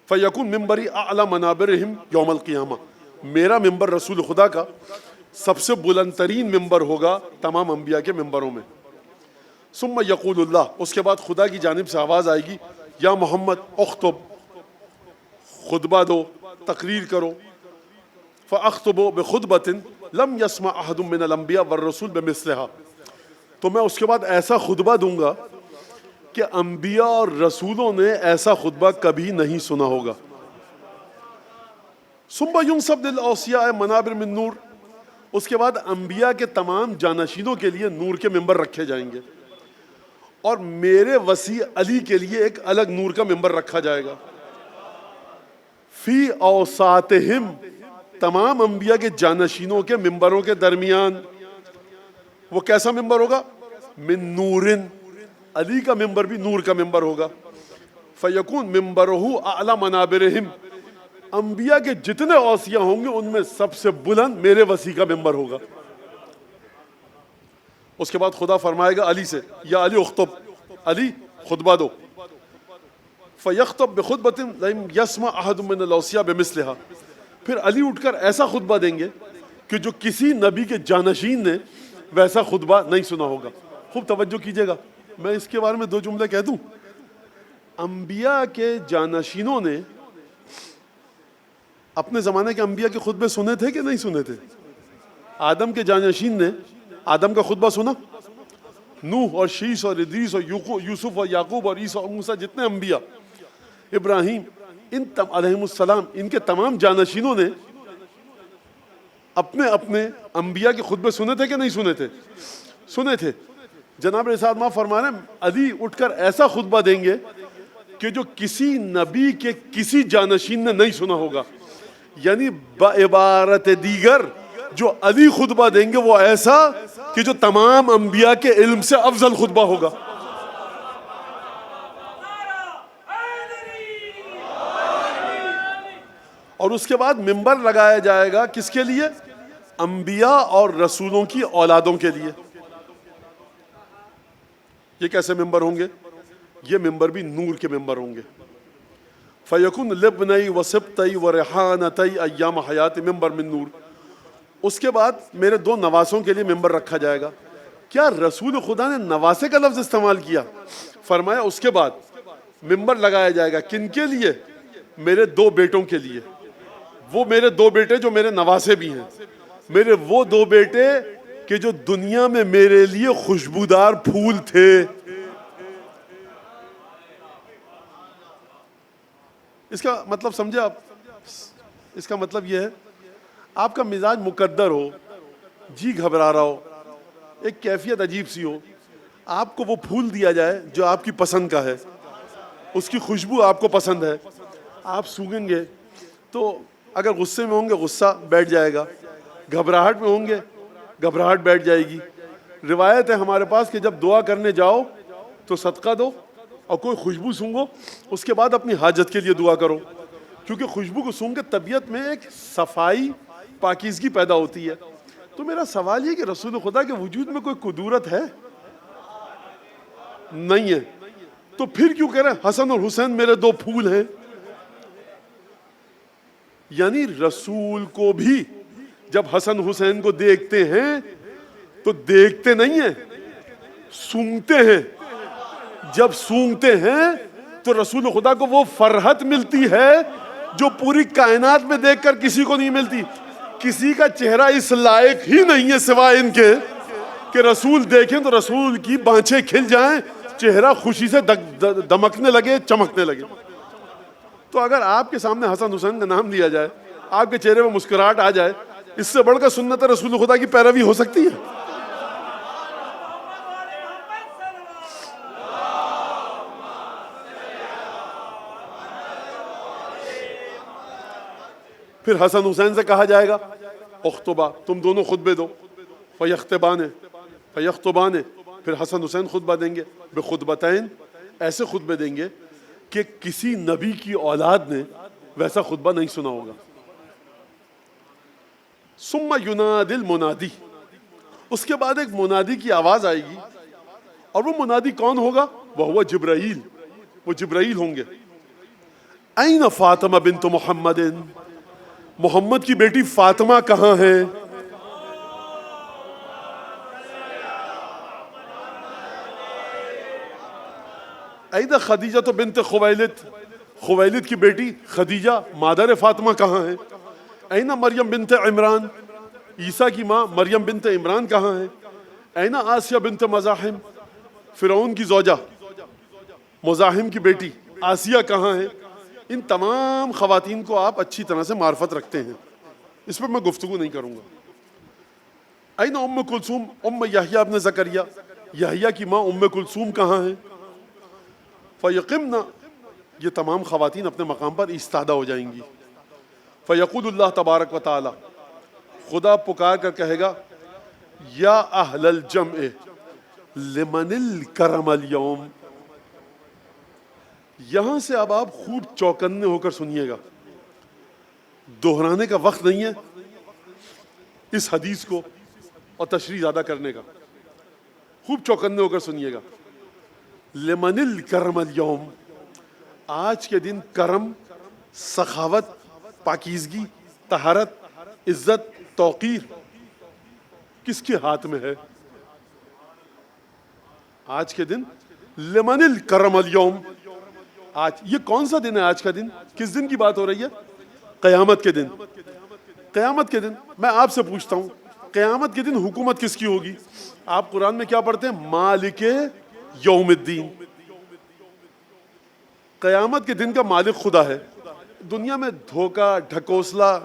فیکون ممبری اعلی منابرہم یوم القیامہ. میرا ممبر رسول خدا کا سب سے بلند ترین ممبر ہوگا تمام انبیاء کے ممبروں میں. ثم یقول اللہ. اس کے بعد خدا کی جانب سے آواز آئے گی یا محمد اخطب. خطبہ دو, تقریر کرو. فاخطب بخطبۃ لم یسمع احد من الانبیاء والرسول بمثلها. تو میں اس کے بعد ایسا خطبہ دوں گا کہ انبیاء اور رسولوں نے ایسا خطبہ کبھی نہیں سنا ہوگا. ثم ينصب للاوصیاء منابر من نور. اس کے بعد انبیاء کے تمام جانشینوں کے لیے نور کے ممبر رکھے جائیں گے, اور میرے وسیع علی کے لیے ایک الگ نور کا ممبر رکھا جائے گا. فی اوساطہم. تمام انبیاء کے جانشینوں کے ممبروں کے درمیان. وہ کیسا ممبر ہوگا؟ من نورن. علی کا ممبر بھی نور کا ممبر ہوگا. فیکون ممبرہ اعلی منابرہم. انبیاء کے جتنے اوصیاء ہوں گے ان میں سب سے بلند میرے وسیع کا ممبر ہوگا. اس کے بعد خدا فرمائے گا علی سے یا علی اخطب. علی خطبہ دو. فیخطب بخطبۃ لم یسمع احد من الاوصیاء بمثلها. پھر علی اٹھ کر ایسا خطبہ دیں گے کہ جو کسی نبی کے جانشین نے ویسا خطبہ نہیں سنا ہوگا. خوب توجہ کیجئے گا, میں اس کے بارے میں دو جملے کہہ دوں. انبیاء کے جانشینوں نے اپنے زمانے کے انبیاء کے خطبے سنے تھے کہ نہیں سنے تھے؟ آدم کے جانشین نے آدم کا خطبہ سنا. نوح اور شیش اور ادریس اور یوسف اور یعقوب اور عیسیٰ اور موسیٰ, جتنے انبیاء, ابراہیم, ان علیہم السلام, ان کے تمام جانشینوں نے اپنے اپنے انبیاء کے خطبے سنے تھے کہ نہیں سنے تھے؟ سنے تھے. جناب ارشاد ما فرما رہے ہیں علی اٹھ کر ایسا خطبہ دیں گے کہ جو کسی نبی کے کسی جانشین نے نہیں سنا ہوگا. یعنی بعبارت دیگر جو علی خطبہ دیں گے وہ ایسا کہ جو تمام انبیاء کے علم سے افضل خطبہ ہوگا. اور اس کے بعد ممبر لگایا جائے گا کس کے لیے؟ انبیاء اور رسولوں کی اولادوں کے لیے. یہ کیسے ممبر ہوں گے؟ یہ ممبر بھی نور کے ممبر ہوں گے. فَيَكُنْ لِبْنَيْ وَسِبْتَيْ وَرِحَانَتَيْ أَيَّامَ حَيَاتِ ممبر من نور. اس کے بعد میرے دو نواسوں کے لیے ممبر رکھا جائے گا. کیا رسول خدا نے نواسے کا لفظ استعمال کیا؟ فرمایا اس کے بعد ممبر لگایا جائے گا کن کے لیے؟ میرے دو بیٹوں کے لیے. وہ میرے دو بیٹے جو میرے نواسے بھی ہیں, میرے وہ دو بیٹے کہ جو دنیا میں میرے لیے خوشبودار پھول تھے. اس کا مطلب سمجھے آپ؟ اس کا مطلب یہ ہے آپ کا مزاج مقدر ہو, جی گھبرا رہا ہو, ایک کیفیت عجیب سی ہو, آپ کو وہ پھول دیا جائے جو آپ کی پسند کا ہے, اس کی خوشبو آپ کو پسند ہے, آپ سونگیں گے تو اگر غصے میں ہوں گے غصہ بیٹھ جائے گا, گھبراہٹ میں ہوں گے گھبراہٹ بیٹھ جائے گی. روایت ہے ہمارے پاس کہ جب دعا کرنے جاؤ تو صدقہ دو اور کوئی خوشبو سونگو, اس کے بعد اپنی حاجت کے لیے دعا کرو, کیونکہ خوشبو کو سونگ کے طبیعت میں ایک صفائی پاکیزگی پیدا ہوتی ہے. تو میرا سوال یہ کہ رسول خدا کے وجود میں کوئی قدورت ہے؟ نہیں ہے. تو پھر کیوں کہہ رہے ہیں حسن اور حسین میرے دو پھول ہیں؟ یعنی رسول کو بھی جب حسن حسین کو دیکھتے ہیں تو دیکھتے نہیں ہیں, سونگتے ہیں. جب سونگتے ہیں تو رسول خدا کو وہ فرحت ملتی ہے جو پوری کائنات میں دیکھ کر کسی کو نہیں ملتی. کسی کا چہرہ اس لائق ہی نہیں ہے سوائے ان کے کہ رسول دیکھیں تو رسول کی بانچیں کھل جائیں, چہرہ خوشی سے دمکنے لگے, چمکنے لگے. تو اگر آپ کے سامنے حسن حسین کا نام لیا جائے, آپ کے چہرے میں مسکراہٹ آ جائے, اس سے بڑھ کر سنت رسول خدا کی پیروی ہو سکتی ہے؟ پھر حسن حسین سے کہا جائے گا اخطبا، تم دونوں خطبے دو، فیخطبان، پھر حسن حسین خطبہ دیں گے، بخطبتین، ایسے خطبے دیں گے کہ کسی نبی کی اولاد نے ویسا خطبہ نہیں سنا ہوگا. ثم ینادی المنادی، اس کے بعد ایک منادی کی آواز آئے گی، اور وہ منادی کون ہوگا؟ وہ جبرائیل، وہ جبرائیل ہوں گے. این فاطمہ بنت محمد، محمد کی بیٹی فاطمہ کہاں ہے؟ این خدیجہ تو بنت خویلد، خویلد کی بیٹی خدیجہ مادر فاطمہ کہاں ہے؟ این مریم بنت عمران، عیسیٰ کی ماں مریم بنت عمران کہاں ہے؟ این آسیہ بنت مزاحم، فرعون کی زوجہ مزاحم کی بیٹی آسیہ کہاں ہے؟ ان تمام خواتین کو آپ اچھی طرح سے معرفت رکھتے ہیں، اس پر میں گفتگو نہیں کروں گا. این ام کلثوم، ام یحییٰ ابن زکریا، یحییٰ کی ماں ام کلثوم کہاں ہے؟ فیقمنا، یہ تمام خواتین اپنے مقام پر ایستادہ ہو جائیں گی. فیقول اللہ تبارک و تعالی، خدا پکار کر کہے گا یا اہل الجمع لمن الکرم اليوم. یہاں سے اب آپ خوب چوکنے ہو کر سنیے گا، دہرانے کا وقت نہیں ہے اس حدیث کو اور تشریح زیادہ کرنے کا. خوب چوکنے ہو کر سنیے گا. لمن الکرم اليوم، آج کے دن کرم، سخاوت، پاکیزگی، طہارت، عزت، توقیر کس کے ہاتھ میں ہے؟ آج کے دن لمن الکرم اليوم، آج یہ کون سا دن ہے؟ آج کا دن کس دن کی بات ہو رہی ہے؟ قیامت کے دن. قیامت کے دن میں آپ سے پوچھتا ہوں، قیامت کے دن حکومت کس کی ہوگی؟ آپ قرآن میں کیا پڑھتے ہیں؟ مالک یوم الدین. قیامت کے دن کا مالک خدا ہے. دنیا میں دھوکہ، ڈھکوسلا،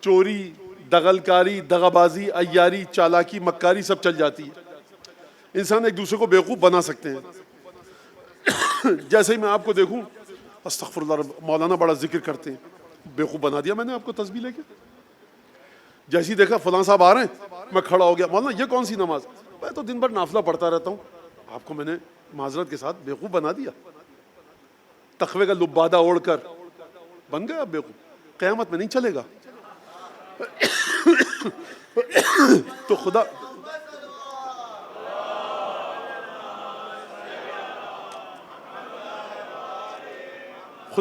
چوری، دغلکاری، دغابازی، عیاری، چالاکی، مکاری سب چل جاتی ہے. انسان ایک دوسرے کو بیوقوف بنا سکتے ہیں. جیسے ہی میں آپ کو دیکھوں، استغفر اللہ، مولانا بڑا ذکر کرتے ہیں، بیوقوف بنا دیا میں نے آپ کو تسبیح لے کے. جیسے ہی دیکھا فلاں صاحب آ رہے ہیں، میں کھڑا ہو گیا، مولانا یہ کون سی نماز؟ میں تو دن بھر نافلہ پڑھتا رہتا ہوں. آپ کو میں نے معذرت کے ساتھ بیوقوف بنا دیا. تقوی کا لبادہ اوڑھ کر بن گیا بیوقوف. قیامت میں نہیں چلے گا. تو خدا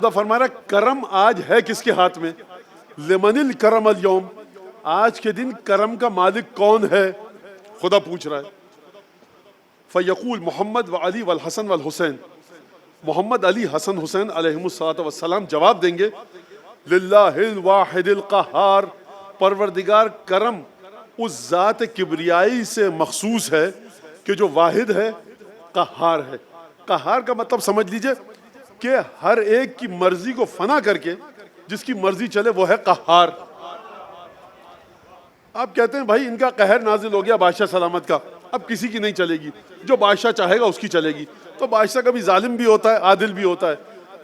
فرما رہا کرم آج ہے کس کے ہاتھ میں؟ لمن الکرم اليوم، آج کے دن کرم کا مالک کون ہے؟ خدا پوچھ رہا ہے. فیقول محمد وعلی والحسن والحسین، محمد، علی، حسن، حسین علیہم الصلوۃ والسلام جواب دیں گے للہ الواحد القہار، پروردگار کرم اس ذات کبریائی سے مخصوص ہے کہ جو واحد ہے، قہار ہے. قہار کا مطلب سمجھ لیجئے کہ ہر ایک کی مرضی کو فنا کر کے جس کی مرضی چلے وہ ہے قہار. آپ کہتے ہیں بھائی ان کا قہر نازل ہو گیا بادشاہ سلامت کا، اب کسی کی نہیں چلے گی، جو بادشاہ چاہے گا اس کی چلے گی. تو بادشاہ کبھی ظالم بھی ہوتا ہے، عادل بھی ہوتا ہے.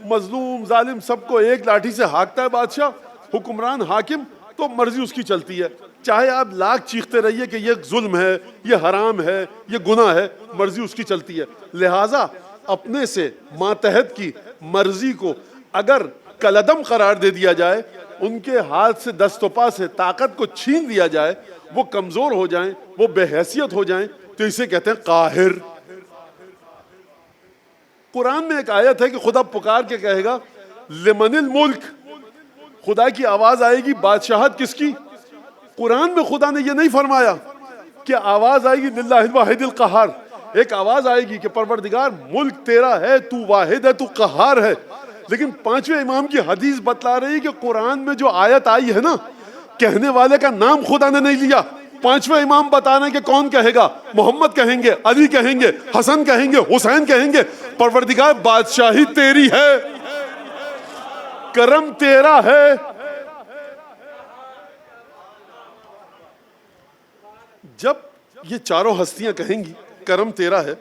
مظلوم ظالم سب کو ایک لاٹھی سے ہانکتا ہے بادشاہ. حکمران حاکم تو مرضی اس کی چلتی ہے، چاہے آپ لاکھ چیختے رہیے کہ یہ ظلم ہے، یہ حرام ہے، یہ گناہ ہے، مرضی اس کی چلتی ہے. لہٰذا اپنے سے ماتحت کی مرضی کو اگر کلعدم قرار دے دیا جائے، ان کے ہاتھ سے، دست و پا سے طاقت کو چھین دیا جائے، وہ کمزور ہو جائیں، وہ بے حیثیت ہو جائیں، تو اسے کہتے ہیں قاہر. قرآن میں ایک آیت ہے کہ خدا پکار کے کہے گا لمن الملک، خدا کی آواز آئے گی بادشاہت کس کی؟ قرآن میں خدا نے یہ نہیں فرمایا کہ آواز آئے گی للہ الواحد القہار. ایک آواز آئے گی کہ پروردگار ملک تیرا ہے، تو واحد ہے، تو قہار ہے. لیکن پانچویں امام کی حدیث بتلا رہی ہے کہ قرآن میں جو آیت آئی ہے نا، کہنے والے کا نام خدا نے نہیں لیا. پانچویں امام بتا رہے ہیں کہ کون کہے گا؟ محمد کہیں گے، علی کہیں گے، حسن کہیں گے، حسین کہیں گے. پروردگار بادشاہی تیری ہے، کرم تیرا ہے. جب یہ چاروں ہستیاں کہیں گی کرم تیرا ہے،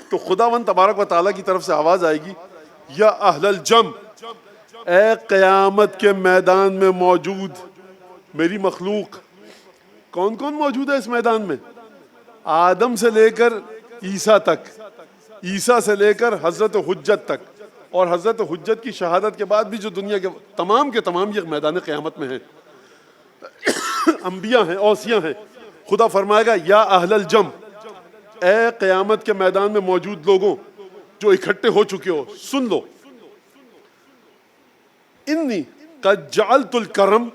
تو خداوند تبارک و تعالیٰ کی طرف سے آواز آئے گی یا اہل الجم، اے قیامت کے میدان میں موجود میری مخلوق. کون کون موجود ہے اس میدان میں؟ آدم سے لے کر عیسیٰ تک، عیسیٰ سے لے کر حضرت حجت تک، اور حضرت حجت کی شہادت کے بعد بھی جو دنیا کے تمام یہ میدان قیامت میں ہیں. انبیاء ہیں، اوصیاء ہیں. خدا فرمائے گا یا اہل الجم، اے قیامت کے میدان میں موجود لوگوں جو اکٹھے ہو چکے ہو، سن لو. انی قد جعلت الکرم،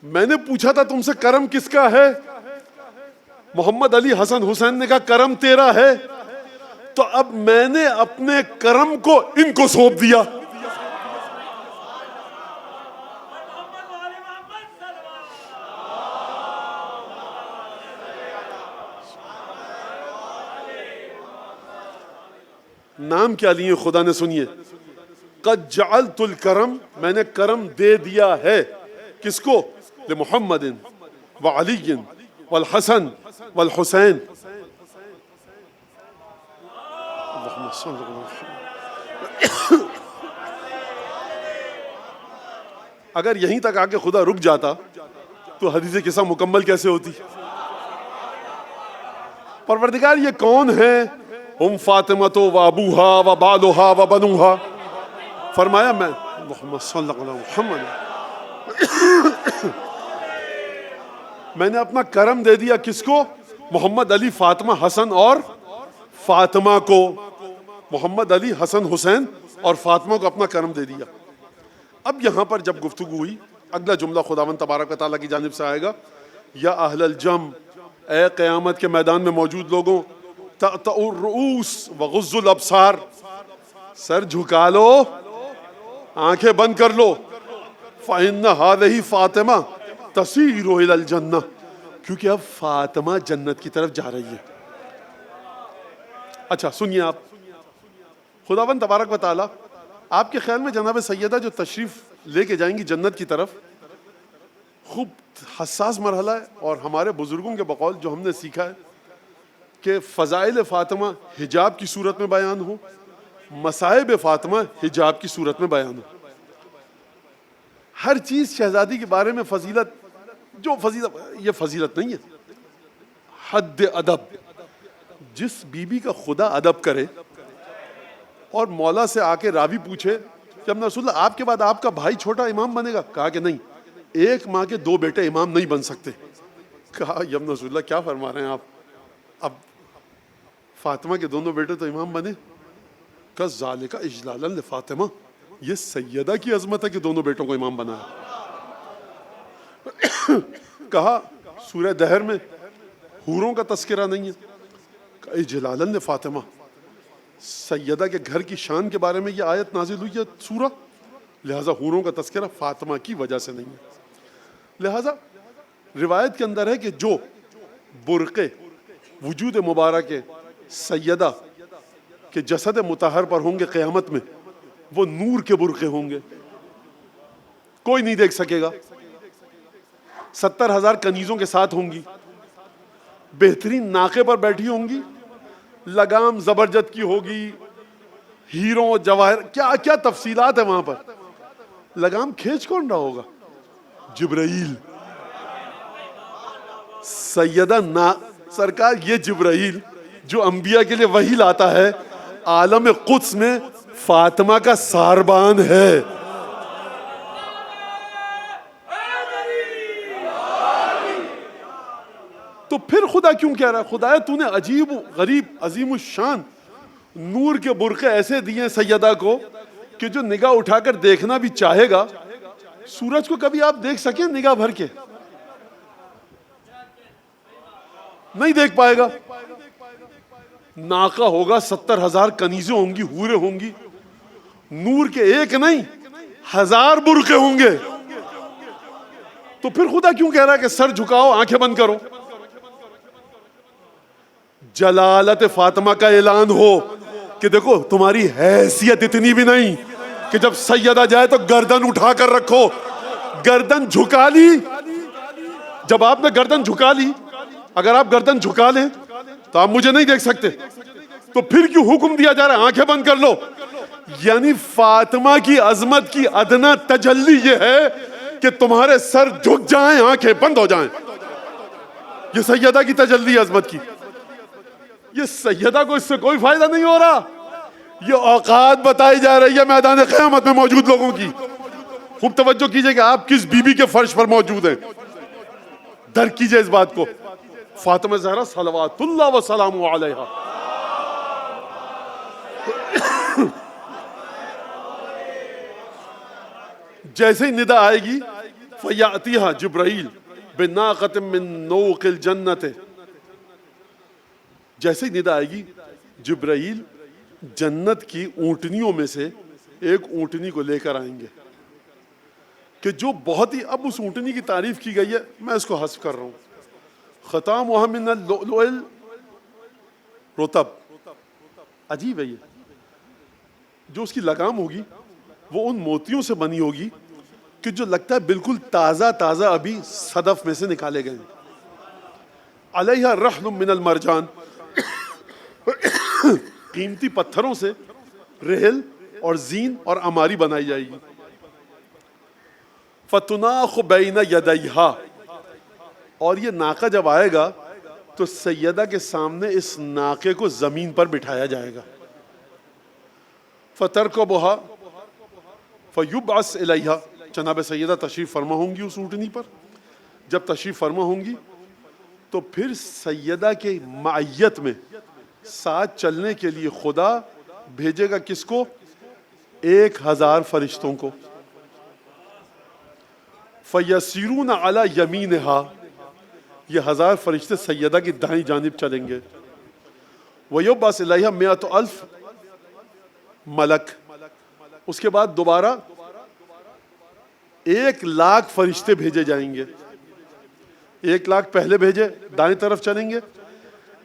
میں نے پوچھا تھا تم سے کرم کس کا ہے؟ محمد علی حسن حسین نے کہا کرم تیرا ہے. تو اب میں نے اپنے کرم کو ان کو سونپ دیا. نام کیا لیے خدا نے؟ سنیے، قد جعلت الکرم، میں نے کرم دے دیا ہے. کس کو؟ لمحمد وعلی والحسن والحسین. اگر یہیں تک آ کے خدا رک جاتا تو حدیث قصہ مکمل کیسے ہوتی؟ پروردگار یہ کون ہے؟ ہم فاطمۃ و ابوہا و بالہا و بنوہا. فرمایا میں محمد صلی اللہ علیہ محمد، میں نے اپنا کرم دے دیا. کس کو؟ محمد علی فاطمہ حسن اور فاطمہ کو. محمد علی حسن حسین اور فاطمہ کو اپنا کرم دے دیا. اب یہاں پر جب گفتگو ہوئی، اگلا جملہ خداوند تبارک و تعالیٰ کی جانب سے آئے گا، یا اہل الجم، اے قیامت کے میدان میں موجود لوگوں، تأتأ الرؤوس وغض الابصار، سر جھکا لو، آنکھیں بند کر لو. فإن هذه فاطمہ تسیر إلی الجنہ، کیونکہ اب فاطمہ جنت کی طرف جا رہی ہے. اچھا سنیے، آپ خداوند تبارک و تعالیٰ آپ کے خیال میں جناب سیدہ جو تشریف لے کے جائیں گی جنت کی طرف، خوب حساس مرحلہ ہے. اور ہمارے بزرگوں کے بقول جو ہم نے سیکھا ہے کہ فضائل فاطمہ حجاب کی صورت میں بیان ہو، مصائب فاطمہ حجاب کی صورت میں بیان ہو. ہر چیز شہزادی کے بارے میں فضیلت، جو فضیلت، یہ فضیلت نہیں ہے، حد ادب. جس بیوی کا خدا ادب کرے اور مولا سے آ کے راوی پوچھے کہ ابن رسول اللہ آپ کے بعد آپ کا بھائی چھوٹا امام بنے گا، کہا کہ نہیں، ایک ماں کے دو بیٹے امام نہیں بن سکتے. کہا یا ابن رسول اللہ کیا فرما رہے ہیں آپ؟ اب فاطمہ کے دونوں بیٹے تو امام بنے. کہ ذالک اجلالا لفاطمہ، یہ سیدہ کی عظمت ہے کہ دونوں بیٹوں کو امام بنایا. کہا سورہ دہر میں حوروں کا تذکرہ نہیں ہے، کہ اجلالا لفاطمہ، سیدہ کے گھر کی شان کے بارے میں یہ آیت نازل ہوئی ہے سورہ، لہٰذا حوروں کا تذکرہ فاطمہ کی وجہ سے نہیں ہے. لہٰذا روایت کے اندر ہے کہ جو برقے وجود مبارک سیدہ کے جسد مطہر پر ہوں گے قیامت میں، وہ نور کے برقے ہوں گے، کوئی نہیں دیکھ سکے گا. 70,000 کنیزوں کے ساتھ ہوں گی، بہترین ناقے پر بیٹھی ہوں گی، لگام زبرجد کی ہوگی، ہیروں جواہر، کیا کیا تفصیلات ہیں وہاں پر. لگام کھینچ کون رہا ہوگا؟ جبرائیل. سیدہ سرکار یہ جبرائیل جو انبیاء کے لیے وحی لاتا ہے، عالم قدس میں فاطمہ کا ساربان ہے. تو پھر خدا کیوں کہہ رہا ہے؟ خدا تو نے عجیب غریب عظیم الشان نور کے برقع ایسے دیے سیدہ کو کہ جو نگاہ اٹھا کر دیکھنا بھی چاہے گا، سورج کو کبھی آپ دیکھ سکیں نگاہ بھر کے؟ نہیں دیکھ پائے گا. ناقہ ہوگا، 70,000 کنیزیں ہوں گی، حوریں ہوں گی، نور کے ایک نہیں 1000 برقع ہوں گے. تو پھر خدا کیوں کہہ رہا ہے کہ سر جھکاؤ، آنکھیں بند کرو؟ جلالت فاطمہ کا اعلان ہو کہ دیکھو تمہاری حیثیت اتنی بھی نہیں کہ جب سیدہ جائے تو گردن اٹھا کر رکھو. گردن جھکا لی، جب آپ نے گردن جھکا لی، اگر آپ گردن جھکا لیں تو آپ مجھے نہیں دیکھ سکتے. تو پھر کیوں حکم دیا جا رہا ہے آنکھیں بند کر لو؟ یعنی فاطمہ کی عظمت کی ادنا تجلی یہ ہے کہ تمہارے سر جھک جائیں، آنکھیں بند ہو جائیں. یہ سیدہ کی تجلی عظمت کی. یہ سیدہ کو اس سے کوئی فائدہ نہیں ہو رہا. یہ اوقات بتائی جا رہی ہے میدان قیامت میں موجود لوگوں کی. خوب توجہ کیجئے کہ آپ کس بی بی کے فرش پر موجود ہیں. درک کیجئے اس بات کو. فاطمہ زہرا صلوات اللہ وسلام علیہا. جیسے ہی ندا آئے گی فَيَأْتِيهَا جبرائیل بِنَاقَةٍ مِّن نُوقِ الْجَنَّةِ. جیسے ہی ندا آئے گی جبرائیل جنت کی اونٹنیوں میں سے ایک اونٹنی کو لے کر آئیں گے کہ جو بہت ہی، اب اس اونٹنی کی تعریف کی گئی ہے، میں اس کو حذف کر رہا ہوں. ختامها من اللؤلؤ الرطب. عجیب ہے یہ. جو اس کی لگام ہوگی وہ ان موتیوں سے بنی ہوگی کہ جو لگتا ہے بالکل تازہ تازہ ابھی صدف میں سے نکالے گئے. علیہا رحل من المرجان. قیمتی پتھروں سے رحل اور زین اور اماری بنائی جائے گی. فتناخ بین یدیہا. اور یہ ناقہ جب آئے گا تو سیدہ کے سامنے اس ناقے کو زمین پر بٹھایا جائے گا. فترکبھا فیبعث الیہا. جناب سیدہ تشریف فرما ہوں گی اس اونٹنی پر. جب تشریف فرما ہوں گی تو پھر سیدہ کے معیت میں ساتھ چلنے کے لیے خدا بھیجے گا کس کو؟ 1000 فرشتوں کو. فیسیرون علی یمینہا. یہ 1000 فرشتے سیدہ کی دائیں جانب چلیں گے. ویبعث الیہا 100,000 ملک. اس کے بعد دوبارہ 1,00,000 فرشتے بھیجے جائیں گے. 1,00,000 پہلے بھیجے دائیں طرف چلیں گے،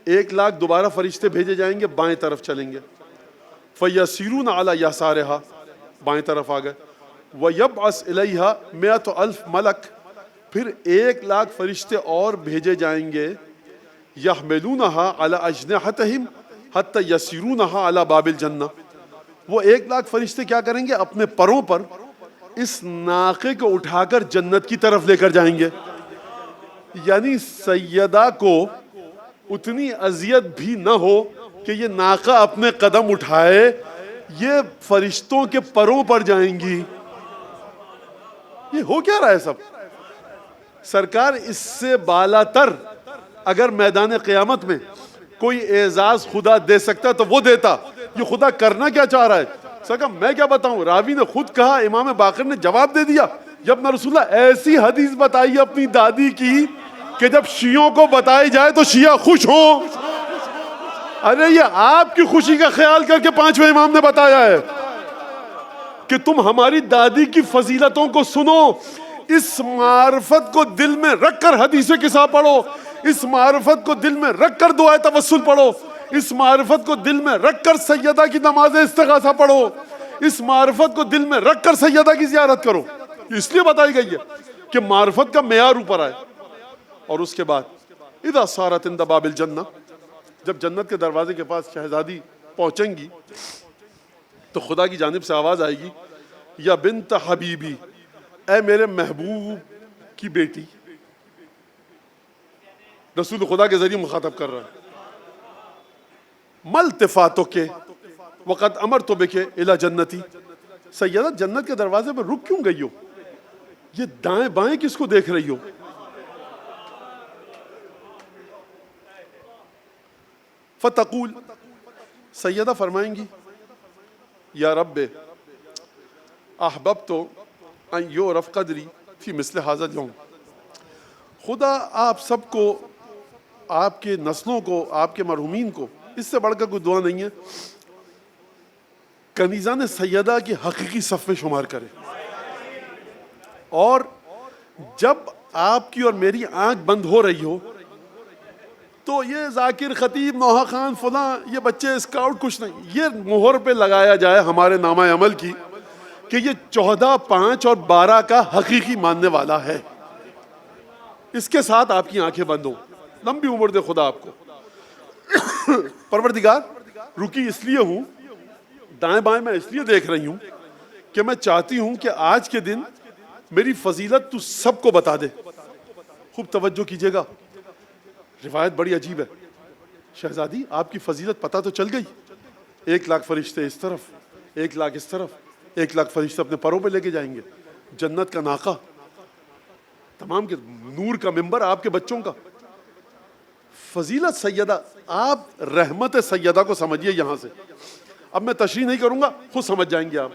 1,00,000 دوبارہ فرشتے بھیجے جائیں گے بائیں طرف چلیں گے. فیسیرون علی یسارہا. بائیں طرف آ گئے. ویبعث الیہا 100,000 ملک. پھر 1,00,000 فرشتے اور بھیجے جائیں گے. یحملونہا علی اجنحتہم حتی یسیرونہا علی باب الجنہ. وہ 1,00,000 فرشتے کیا کریں گے؟ اپنے پروں پر اس ناقے کو اٹھا کر جنت کی طرف لے کر جائیں گے. یعنی سیدہ کو اتنی اذیت بھی نہ ہو کہ یہ ناقہ اپنے قدم اٹھائے، یہ فرشتوں کے پروں پر جائیں گی. یہ ہو کیا رہا ہے سب؟ سرکار اس سے بالا تر اگر میدان قیامت میں کوئی اعزاز خدا دے سکتا تو وہ دیتا. یہ خدا کرنا کیا چاہ رہا ہے؟ سکا میں کیا بتاؤں. راوی نے خود کہا، امام باقر نے جواب دے دیا. جب میں رسول اللہ ایسی حدیث بتائی اپنی دادی کی کہ جب شیعوں کو بتائی جائے تو شیعہ خوش ہوں. ارے یہ آپ کی خوشی کا خیال کر کے 5ویں امام نے بتایا ہے کہ تم ہماری دادی کی فضیلتوں کو سنو، اس معرفت کو دل میں رکھ کر حدیث قصہ پڑھو، اس معرفت کو دل میں رکھ کر دعائے توسل پڑھو، اس معرفت کو دل میں رکھ کر سیدہ کی نماز استغاثہ پڑھو، اس معرفت کو دل میں رکھ کر سیدہ کی زیارت کرو. اس لیے بتائی گئی ہے کہ معرفت کا معیار اوپر آئے. اور اس کے بعد اذا صارت عند باب الجنہ. جب جنت کے دروازے کے پاس شہزادی پہنچیں گی تو خدا کی جانب سے آواز آئے گی، یا بنت حبیبی، اے میرے محبوب کی بیٹی. رسول خدا کے ذریعے مخاطب کر رہا ہے. ملتفاتک وقد امرت بک الی جنتی. سیدہ جنت کے دروازے پر رک کیوں گئی ہو؟ یہ دائیں بائیں کس کو دیکھ رہی ہو؟ فتقول. سیدہ فرمائیں گی، یا رب احببت ان یعرف قدری فی مثل ھذا اليوم. خدا آپ سب کو، آپ کے نسلوں کو، آپ کے مرحومین کو، اس سے بڑھ کر کوئی دعا نہیں ہے، کنیزان سیدہ کی حقیقی صف میں شمار کرے. اور جب آپ کی اور میری آنکھ بند ہو رہی ہو تو یہ ذاکر، خطیب، نوحہ خان، فلاں، یہ بچے اسکاؤٹ کچھ نہیں، یہ مہر پہ لگایا جائے ہمارے نامہ عمل کی کہ یہ 14، 5 اور 12 کا حقیقی ماننے والا ہے. اس کے ساتھ آپ کی آنکھیں بند ہوں. لمبی عمر دے خدا آپ کو. پروردگار رکی اس لیے ہوں دائیں بائیں میں اس لیے دیکھ رہی ہوں کہ میں چاہتی ہوں کہ آج کے دن میری فضیلت تو سب کو بتا دے. خوب توجہ کیجیے گا, روایت بڑی عجیب ہے. شہزادی آپ کی فضیلت پتہ تو چل گئی. 1,00,000 فرشتے اس طرف, 1,00,000 اس طرف, 1,00,000 فرشتے اپنے پروں پہ لے کے جائیں گے. جنت کا ناقہ, تمام کے نور کا ممبر آپ کے بچوں کا. فضیلت سیدہ, آپ رحمت سیدہ کو سمجھیے یہاں سے. اب میں تشریح نہیں کروں گا, خود سمجھ جائیں گے آپ.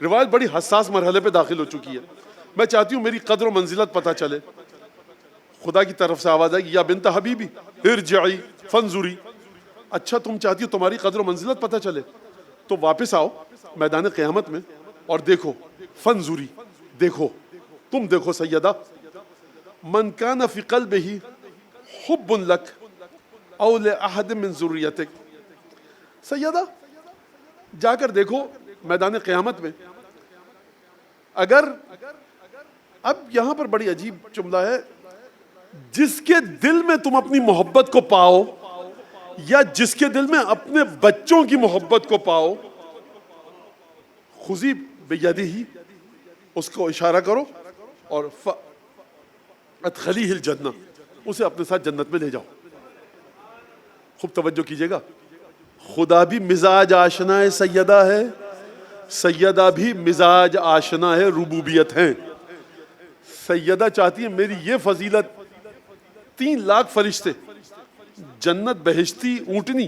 روایت بڑی حساس مرحلے پہ داخل ہو چکی ہے. میں چاہتی ہوں میری قدر و منزلت پتہ چلے. خدا کی طرف سے آواز آئے گی, یا بنت حبیبی ارجعی فانظری. اچھا تم چاہتی ہو تمہاری قدر و منزلت پتہ چلے, تو واپس آؤ میدان قیامت میں اور دیکھو. فانظری, دیکھو, تم دیکھو سیدہ. من کان فی قلبہ حب لک او لأحد من ذریتک. سیدہ جا کر دیکھو میدان قیامت میں, اگر, اب یہاں پر بڑی عجیب جملہ ہے, جس کے دل میں تم اپنی محبت کو پاؤ یا جس کے دل میں اپنے بچوں کی محبت کو پاؤ, خذی بیدہ, اس کو اشارہ کرو اور ادخلیہ الجنہ, اسے اپنے ساتھ جنت میں لے جاؤ. خوب توجہ کیجیے گا, خدا بھی مزاج آشنا ہے سیدہ ہے, سیدہ بھی مزاج آشنا ہے ربوبیت ہے. سیدہ چاہتی ہے میری یہ فضیلت, 3,00,000 فرشتے, جنت بہشتی اونٹنی,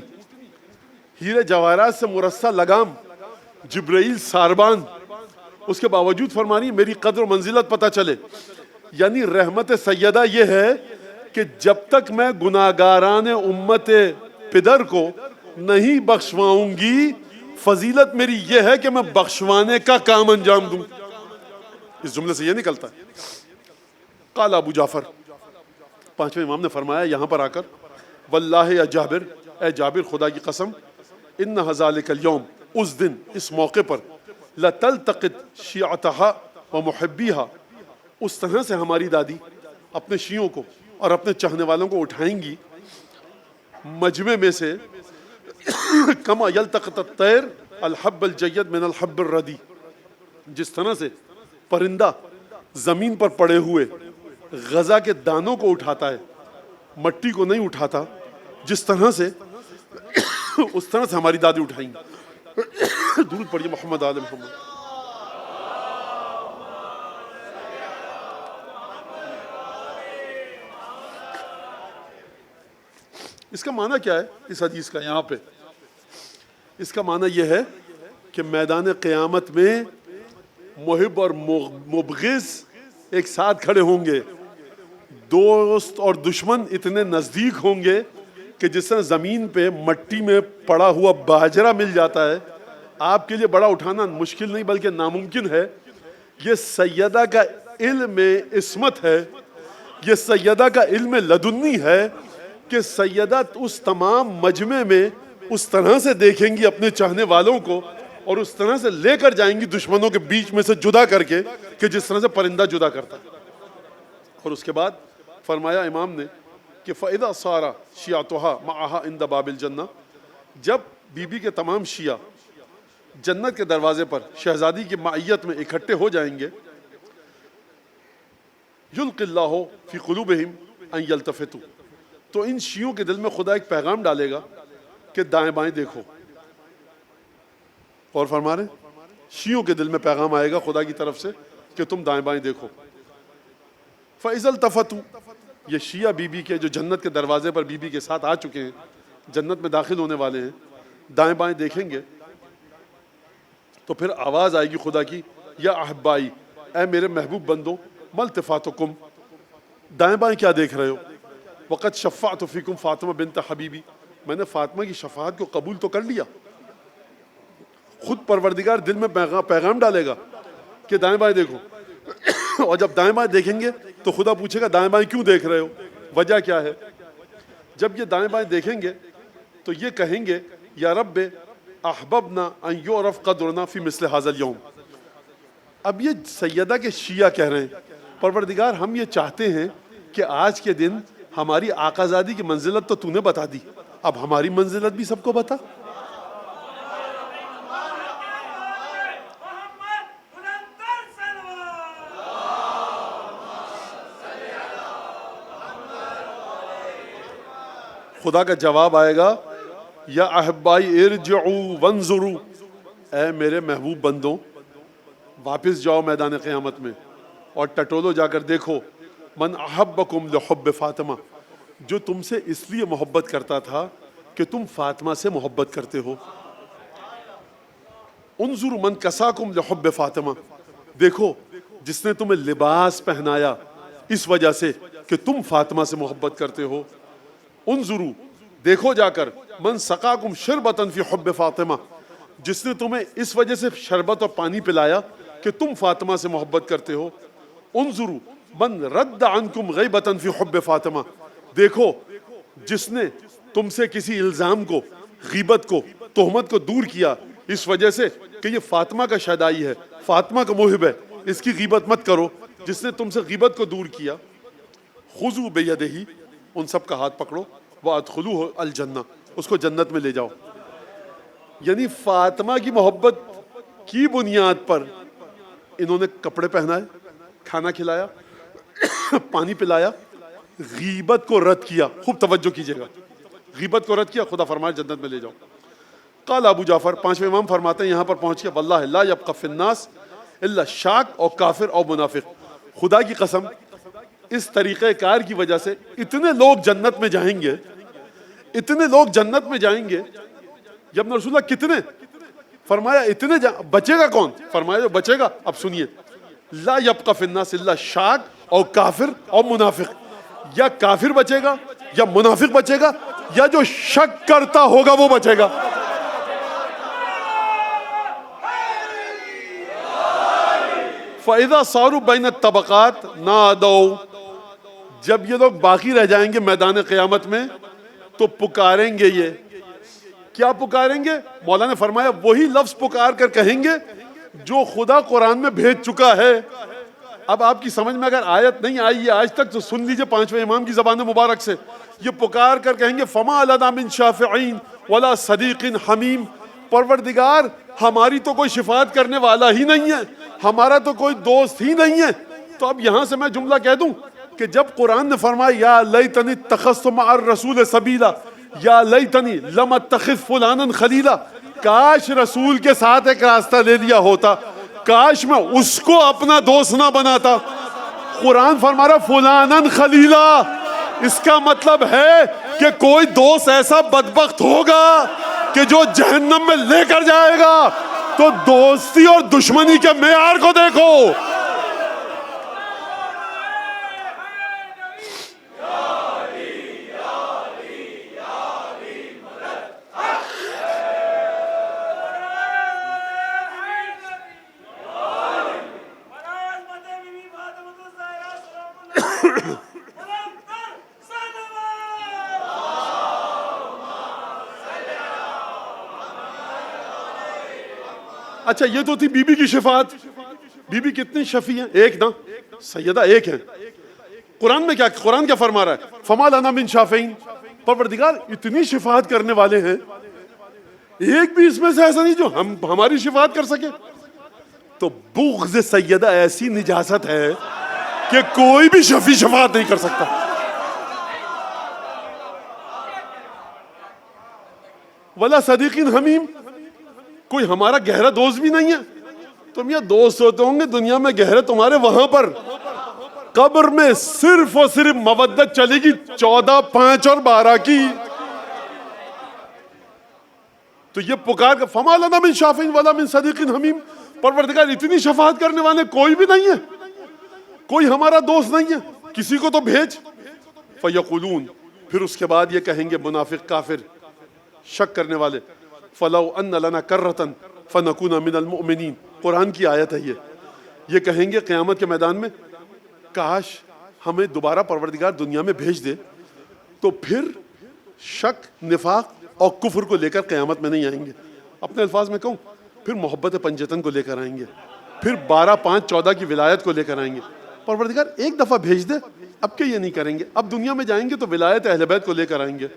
ہیرے جواہرات سے مرصع لگام, جبرائیل ساربان, اس کے باوجود فرمانی میری قدر و منزلت پتہ چلے. یعنی رحمت سیدہ یہ ہے کہ جب تک میں گناہگاران امت پدر کو نہیں بخشواؤں گی, فضیلت میری یہ ہے کہ میں بخشوانے کا کام انجام دوں. اس جملے سے یہ نکلتا ہے. قال ابو جعفر, 5ویں امام نے فرمایا یہاں پر آ کر, واللہ یا جابر, اے جابر خدا کی قسم, انہا ذالک الیوم, اس دن اس موقع پر, لتلتقط شیعتہا ومحبیہا, اس طرح سے ہماری دادی اپنے شیعوں کو اور اپنے چاہنے والوں کو اٹھائیں گی مجمع میں سے, کما یلتقط الطیر الحب الجید من الحب الردی, جس طرح سے پرندہ زمین پر پڑے ہوئے غذا کے دانوں کو اٹھاتا ہے, مٹی کو نہیں اٹھاتا, جس طرح سے اس طرح سے ہماری دادی اٹھائیں گی. درود پڑھیے محمد آل محمد. اس کا معنی کیا ہے اس حدیث کا یہاں پہ؟ اس کا معنی یہ ہے کہ میدان قیامت میں محب اور مبغض ایک ساتھ کھڑے ہوں گے, دوست اور دشمن اتنے نزدیک ہوں گے کہ جس طرح زمین پہ مٹی میں پڑا ہوا باجرہ مل جاتا ہے, آپ کے لیے بڑا اٹھانا مشکل نہیں بلکہ ناممکن ہے. یہ سیدہ کا علم عصمت ہے, یہ سیدہ کا علم لدنی ہے کہ سیدہ اس تمام مجمع میں اس طرح سے دیکھیں گی اپنے چاہنے والوں کو اور اس طرح سے لے کر جائیں گی دشمنوں کے بیچ میں سے جدا کر کے کہ جس طرح سے پرندہ جدا کرتا ہے. اور اس کے بعد فرمایا امام نے کہ فَإِذَا صَارَ شِيَعْتُهَا مَعَهَا عِنْدَ بَابِ الْجَنَّةِ, جب بی بی کے تمام شیعہ جنت کے دروازے پر شہزادی کی معیت میں اکٹھے ہو جائیں گے, يُلْقِ اللَّهُ فِي قُلُوبِهِمْ أَنْ يَلْتَفِتُوا, تو ان شیعوں کے دل میں خدا ایک پیغام ڈالے گا کہ دائیں بائیں دیکھو. اور فرما رہے شیعوں کے دل میں پیغام آئے گا خدا کی طرف سے کہ تم دائیں بائیں دیکھو. فَإِذَا الْتَفَتُوا, یہ شیعہ بی بی کے جو جنت کے دروازے پر بی بی کے ساتھ آ چکے ہیں, جنت میں داخل ہونے والے ہیں, دائیں بائیں دیکھیں گے تو پھر آواز آئے گی خدا کی, یا احبائی, اے میرے محبوب بندوں, ملتفاتکم, دائیں بائیں کیا دیکھ رہے ہو؟ وقت شفعت فیکم فاطمہ بنت حبیبی, میں نے فاطمہ کی شفاعت کو قبول تو کر لیا. خود پروردگار دل میں پیغام ڈالے گا کہ دائیں بائیں دیکھو. اور جب دائیں بائیں دیکھیں گے تو خدا پوچھے گا دائیں بائیں کیوں دیکھ رہے ہو, وجہ کیا ہے؟ جب یہ دائیں بائیں دیکھیں گے تو یہ کہیں گے یا رب احببنا ان یعرف قدرنا فی مثل ھذا الیوم. اب یہ سیدہ کے شیعہ کہہ رہے ہیں پروردگار ہم یہ چاہتے ہیں کہ آج کے دن ہماری آقازادی کی منزلت تو نے بتا دی, اب ہماری منزلت بھی سب کو بتا. خدا کا جواب آئے گا یا احبائی ارجعوا وانظروا، اے میرے محبوب بندوں واپس جاؤ میدان قیامت میں اور ٹٹولو جا کر دیکھو، من احبکم لحب فاطمہ، جو تم سے اس لیے محبت کرتا تھا کہ تم فاطمہ سے محبت کرتے ہو. انظروا من کساکم لحب فاطمہ، دیکھو جس نے تمہیں لباس پہنایا اس وجہ سے کہ تم فاطمہ سے محبت کرتے ہو. انظروا، دیکھو جا کر، من سقاکم شربتن فی حب فاطمہ، جس نے تمہیں اس وجہ سے شربت اور پانی پلایا کہ تم فاطمہ سے محبت کرتے ہو. انظروا من رد عنکم غیبتن فی حب فاطمہ، دیکھو جس نے تم سے کسی الزام کو، غیبت کو، تہمت کو دور کیا اس وجہ سے کہ یہ فاطمہ کا شیدائی ہے، فاطمہ کا محب ہے، اس کی غیبت مت کرو، جس نے تم سے غیبت کو دور کیا. خذوا بیدہ، ان سب کا ہاتھ پکڑو، وادخلوہ الجنہ، اس کو جنت میں لے جاؤ. یعنی فاطمہ کی محبت کی بنیاد پر انہوں نے کپڑے پہنائے، کھانا کھلایا، پانی پلایا، غیبت کو رد کیا. خوب توجہ کیجئے گا، غیبت کو رد کیا، خدا فرمائے جنت میں لے جاؤ. قال ابو جعفر، پانچویں امام فرماتے ہیں یہاں پر پہنچ کے واللہ لا یبقى فی الناس الا شاک اور کافر اور منافق. خدا کی قسم اس طریقہ کار کی وجہ سے اتنے لوگ جنت میں جائیں گے، اتنے لوگ جنت میں جائیں گے. یا ابن رسول اللہ کتنے؟ فرمایا اتنے بچے گا کون؟ فرمایا جو بچے گا. اب سنیے، لا یبقى فی الناس الا شاک اور کافر اور منافق. یا کافر بچے گا، یا منافق بچے گا، یا جو شک کرتا ہوگا وہ بچے گا. فَإِذَا صَارُوا بَيْنَ الطَّبَقَاتِ نَادَوْا، جب یہ لوگ باقی رہ جائیں گے میدان قیامت میں تو پکاریں گے. یہ کیا پکاریں گے؟ مولا نے فرمایا وہی لفظ پکار کر کہیں گے جو خدا قرآن میں بھیج چکا ہے. اب آپ کی سمجھ میں اگر آیت نہیں آئی ہے آج تک تو سن لیجئے پانچویں امام کی زبان مبارک سے. یہ پکار کر کہیں گے فَمَا لَنَا مِن شَافِعِينَ وَلَا صَدِيقٍ حَمِيمٍ، پروردگار ہماری تو کوئی شفاعت کرنے والا ہی نہیں ہے، ہمارا تو کوئی دوست ہی نہیں ہے. تو اب یہاں سے میں جملہ کہہ دوں کہ جب قرآن نے فرمایا یا لیتنی اتخذت مع الرسول سبیلا، یا لیتنی لم اتخذ فلانا خلیلا، کاش رسول کے ساتھ ایک راستہ لے لیا ہوتا، کاش میں اس کو اپنا دوست نہ بناتا. قرآن فرما رہا فلانا خلیلا، اس کا مطلب ہے کہ کوئی دوست ایسا بدبخت ہوگا کہ جو جہنم میں لے کر جائے گا. تو دوستی اور دشمنی کے معیار کو دیکھو. اچھا یہ تو تھی بی بی کی شفاعت. بی بی کتنی شفیع ہیں؟ ایک نا، سیدہ ایک ہیں. قرآن میں کیا، قرآن کیا فرما رہا ہے؟ فما لنا من شافعین، پروردگار اتنی شفاعت کرنے والے ہیں، ایک بھی اس میں سے ایسا نہیں جو ہماری شفاعت کر سکے. تو بغض سیدہ ایسی نجاست ہے کہ کوئی بھی شفیع شفاعت نہیں کر سکتا. ولا صدیقین حمیم، کوئی ہمارا گہرا دوست بھی نہیں ہے. تم یہ دوست ہوتے ہوں گے دنیا میں گہرے تمہارے، وہاں پر قبر میں صرف اور صرف مودت چلے گی 14، 5 اور 12 کی. تو یہ پکار کہ فما لنا من شافعین ولا من صدیق حمیم، پروردگار اتنی شفاعت کرنے والے کوئی بھی نہیں ہے، کوئی ہمارا دوست نہیں ہے، کسی کو تو بھیج. فیقولون، پھر اس کے بعد یہ کہیں گے منافق، کافر، شک کرنے والے، فلو ان لنا کرۃ فنکون من المؤمنین. قرآن کی آیت ہے یہ کہیں گے قیامت کے میدان میں کاش ہمیں دوبارہ پروردگار دنیا میں بھیج دے تو پھر شک، نفاق اور کفر کو لے کر قیامت میں نہیں آئیں گے. اپنے الفاظ میں کہوں، پھر محبت پنجتن کو لے کر آئیں گے، پھر 12، 5، 14 کی ولایت کو لے کر آئیں گے. پروردگار ایک دفعہ بھیج دے، اب کہ یہ نہیں کریں گے، اب دنیا میں جائیں گے تو ولایت اہل بیت کو لے کر آئیں گے.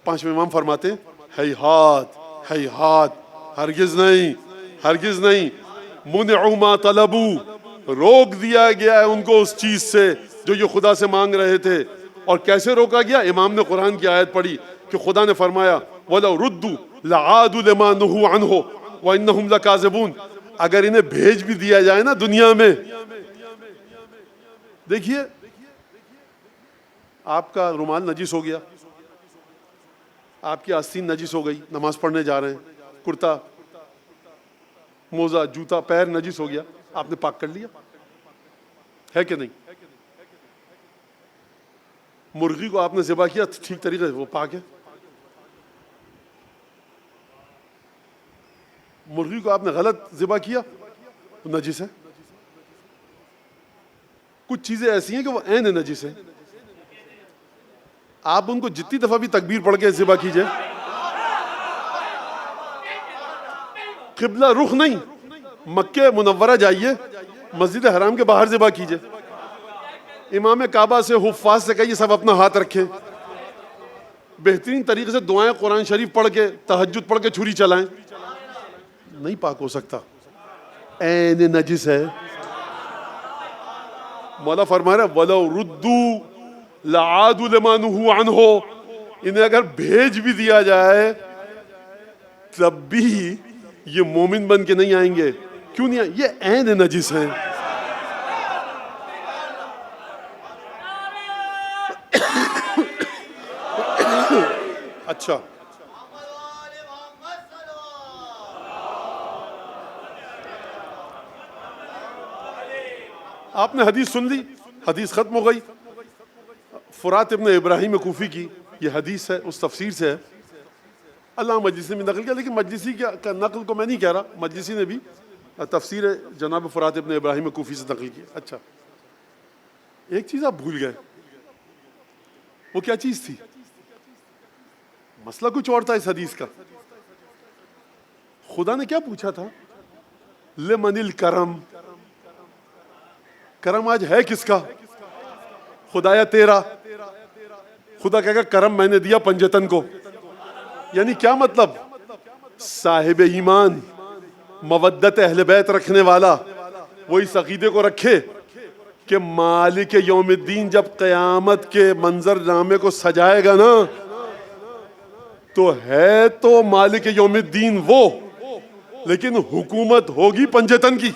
پانچویں امام فرماتے ہیں ہیہات ہیہات، ہرگز نہیں، ہرگز نہیں. منعوا ما طلبوا، روک دیا گیا ہے ان کو اس چیز سے جو یہ خدا سے مانگ رہے تھے. اور کیسے روکا گیا؟ امام نے قرآن کی آیت پڑھی کہ خدا نے فرمایا وَلَوْ رُدُّوا لَعَادُوا لِمَا نُهُوا عَنْهُ وَإِنَّهُمْ لَكَاذِبُونَ. اگر انہیں بھیج بھی دیا جائے نا دنیا میں، دیکھیے آپ کا رومال نجس ہو گیا، آپ کی آستین نجس ہو گئی، نماز پڑھنے جا رہے ہیں، کرتا موزہ جوتا پیر نجس ہو گیا، آپ نے پاک کر لیا ہے کہ نہیں؟ مرغی کو آپ نے ذبح کیا ٹھیک طریقے سے، وہ پاک ہے. مرغی کو آپ نے غلط ذبح کیا، وہ نجس ہے. کچھ چیزیں ایسی ہیں کہ وہ عین نجس ہیں. آپ ان کو جتنی دفعہ بھی تکبیر پڑھ کے ذبح کیجئے، قبلہ رخ نہیں، مکہ منورہ جائیے، مسجد حرام کے باہر ذبح کیجئے، امام کعبہ سے حفاظ سے کہیے سب اپنا ہاتھ رکھیں، بہترین طریقے سے دعائیں قرآن شریف پڑھ کے تہجد پڑھ کے چھری چلائیں. نہیں پاک ہو سکتا، عین نجس ہے. مولا فرما رہا ہے وَلَوْ رُدُّوا لَعَادُوا لِمَا نُهُوا عَنْهُ. انہیں اگر بھیج بھی دیا جائے تب بھی یہ مومن بن کے نہیں آئیں گے. کیوں نہیں آئیں؟ یہ عین نجس ہیں. اچھا آپ نے حدیث سن لی، حدیث ختم ہو گئی. فرات ابن ابراہیم کوفی کی یہ حدیث ہے، اس تفسیر سے ہے. اللہ مجلسی نے نقل کیا، لیکن مجلسی کا نقل کو میں نہیں کہہ رہا، مجلسی نے بھی تفسیر جناب فرات ابن ابراہیم کوفی سے نقل کیا. اچھا ایک چیز آپ بھول گئے، وہ کیا چیز تھی؟ مسئلہ کچھ اور تھا اس حدیث کا. خدا نے کیا پوچھا تھا؟ لمن الکرم، کرم آج ہے کس کا؟ خدایا تیرا. خدا کہے گا کرم میں نے دیا پنجتن کو. یعنی کیا مطلب؟ صاحب ایمان، مودت اہل بیت رکھنے والا، وہ اس عقیدے کو رکھے کہ مالک یوم الدین جب قیامت کے منظر نامے کو سجائے گا نا، تو ہے تو مالک یوم الدین وہ، لیکن حکومت ہوگی پنجتن کی.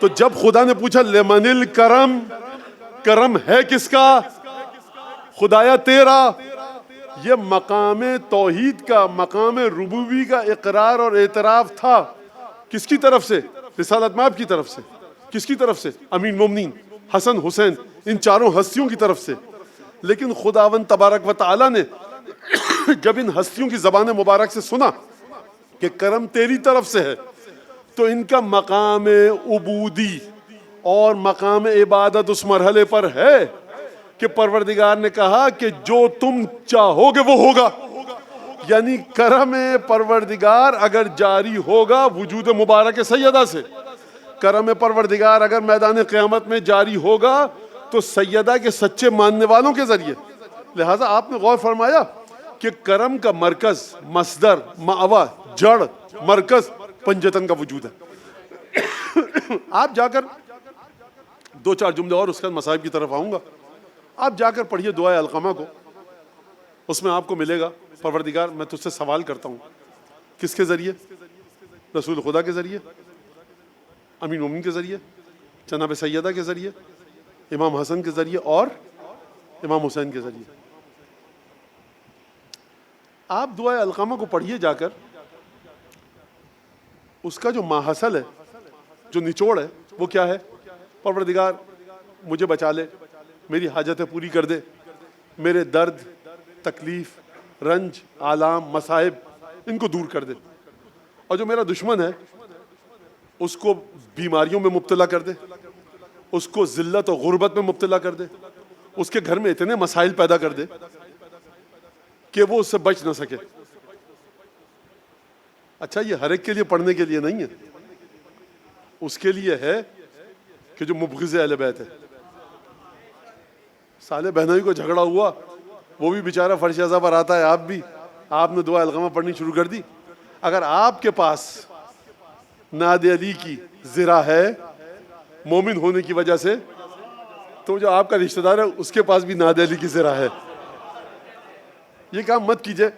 تو جب خدا نے پوچھا لمن الکرم، کرم ہے کس کا؟ خدایا تیرا. یہ مقام توحید کا، مقام ربوبی کا اقرار اور اعتراف تھا. کس کی طرف سے؟ رسالت مآب کی طرف سے. کس کی طرف سے؟ امین مومنین حسن حسین، ان چاروں ہستیوں کی طرف سے. لیکن خداوند تبارک و تعالی نے جب ان ہستیوں کی زبان مبارک سے سنا کہ کرم تیری طرف سے ہے، تو ان کا مقام عبودی اور مقام عبادت اس مرحلے پر ہے کہ پروردگار نے کہا کہ جو تم چاہو گے وہ ہوگا. یعنی کرم پروردگار اگر جاری ہوگا وجود مبارک سیدہ سے، کرم پروردگار اگر میدان قیامت میں جاری ہوگا تو سیدہ کے سچے ماننے والوں کے ذریعے. لہٰذا آپ نے غور فرمایا کہ کرم کا مرکز، مصدر، مأویٰ، جڑ، مرکز پنجتن کا وجود ہے. آپ جا کر دو چار جملے اور اس کے مصائب کی طرف آؤں گا. آپ جا کر پڑھیے دعائے علقمہ کو، اس میں آپ کو ملے گا پروردگار میں تجھ سے سوال کرتا ہوں. کس کے ذریعے؟ رسول خدا کے ذریعے، امین مومن کے ذریعے، جناب سیدہ کے ذریعے، امام حسن کے ذریعے اور امام حسین کے ذریعے. آپ دعائے علقمہ کو پڑھیے جا کر. اس کا جو ماحصل ہے، جو نچوڑ ہے، وہ کیا ہے؟ پروردگار مجھے بچا لے، میری حاجتیں پوری کر دے، میرے درد، تکلیف، رنج، آلام، مصائب ان کو دور کر دے، اور جو میرا دشمن ہے اس کو بیماریوں میں مبتلا کر دے، اس کو ذلت و غربت میں مبتلا کر دے، اس کے گھر میں اتنے مسائل پیدا کر دے کہ وہ اس سے بچ نہ سکے. اچھا یہ ہر ایک کے لیے پڑھنے کے لیے نہیں ہے، اس کے لیے ہے کہ جو مبغض اہل بیت ہے. سالے بہنوئی کو جھگڑا ہوا، وہ بھی بیچارہ فرش ازا پر آتا ہے، آپ نے دعا علقمہ پڑھنی شروع کر دی. اگر آپ کے پاس ناد علی کی زرہ ہے مومن ہونے کی وجہ سے، تو جو آپ کا رشتہ دار ہے اس کے پاس بھی ناد علی کی زرہ ہے. یہ کام مت کیجئے.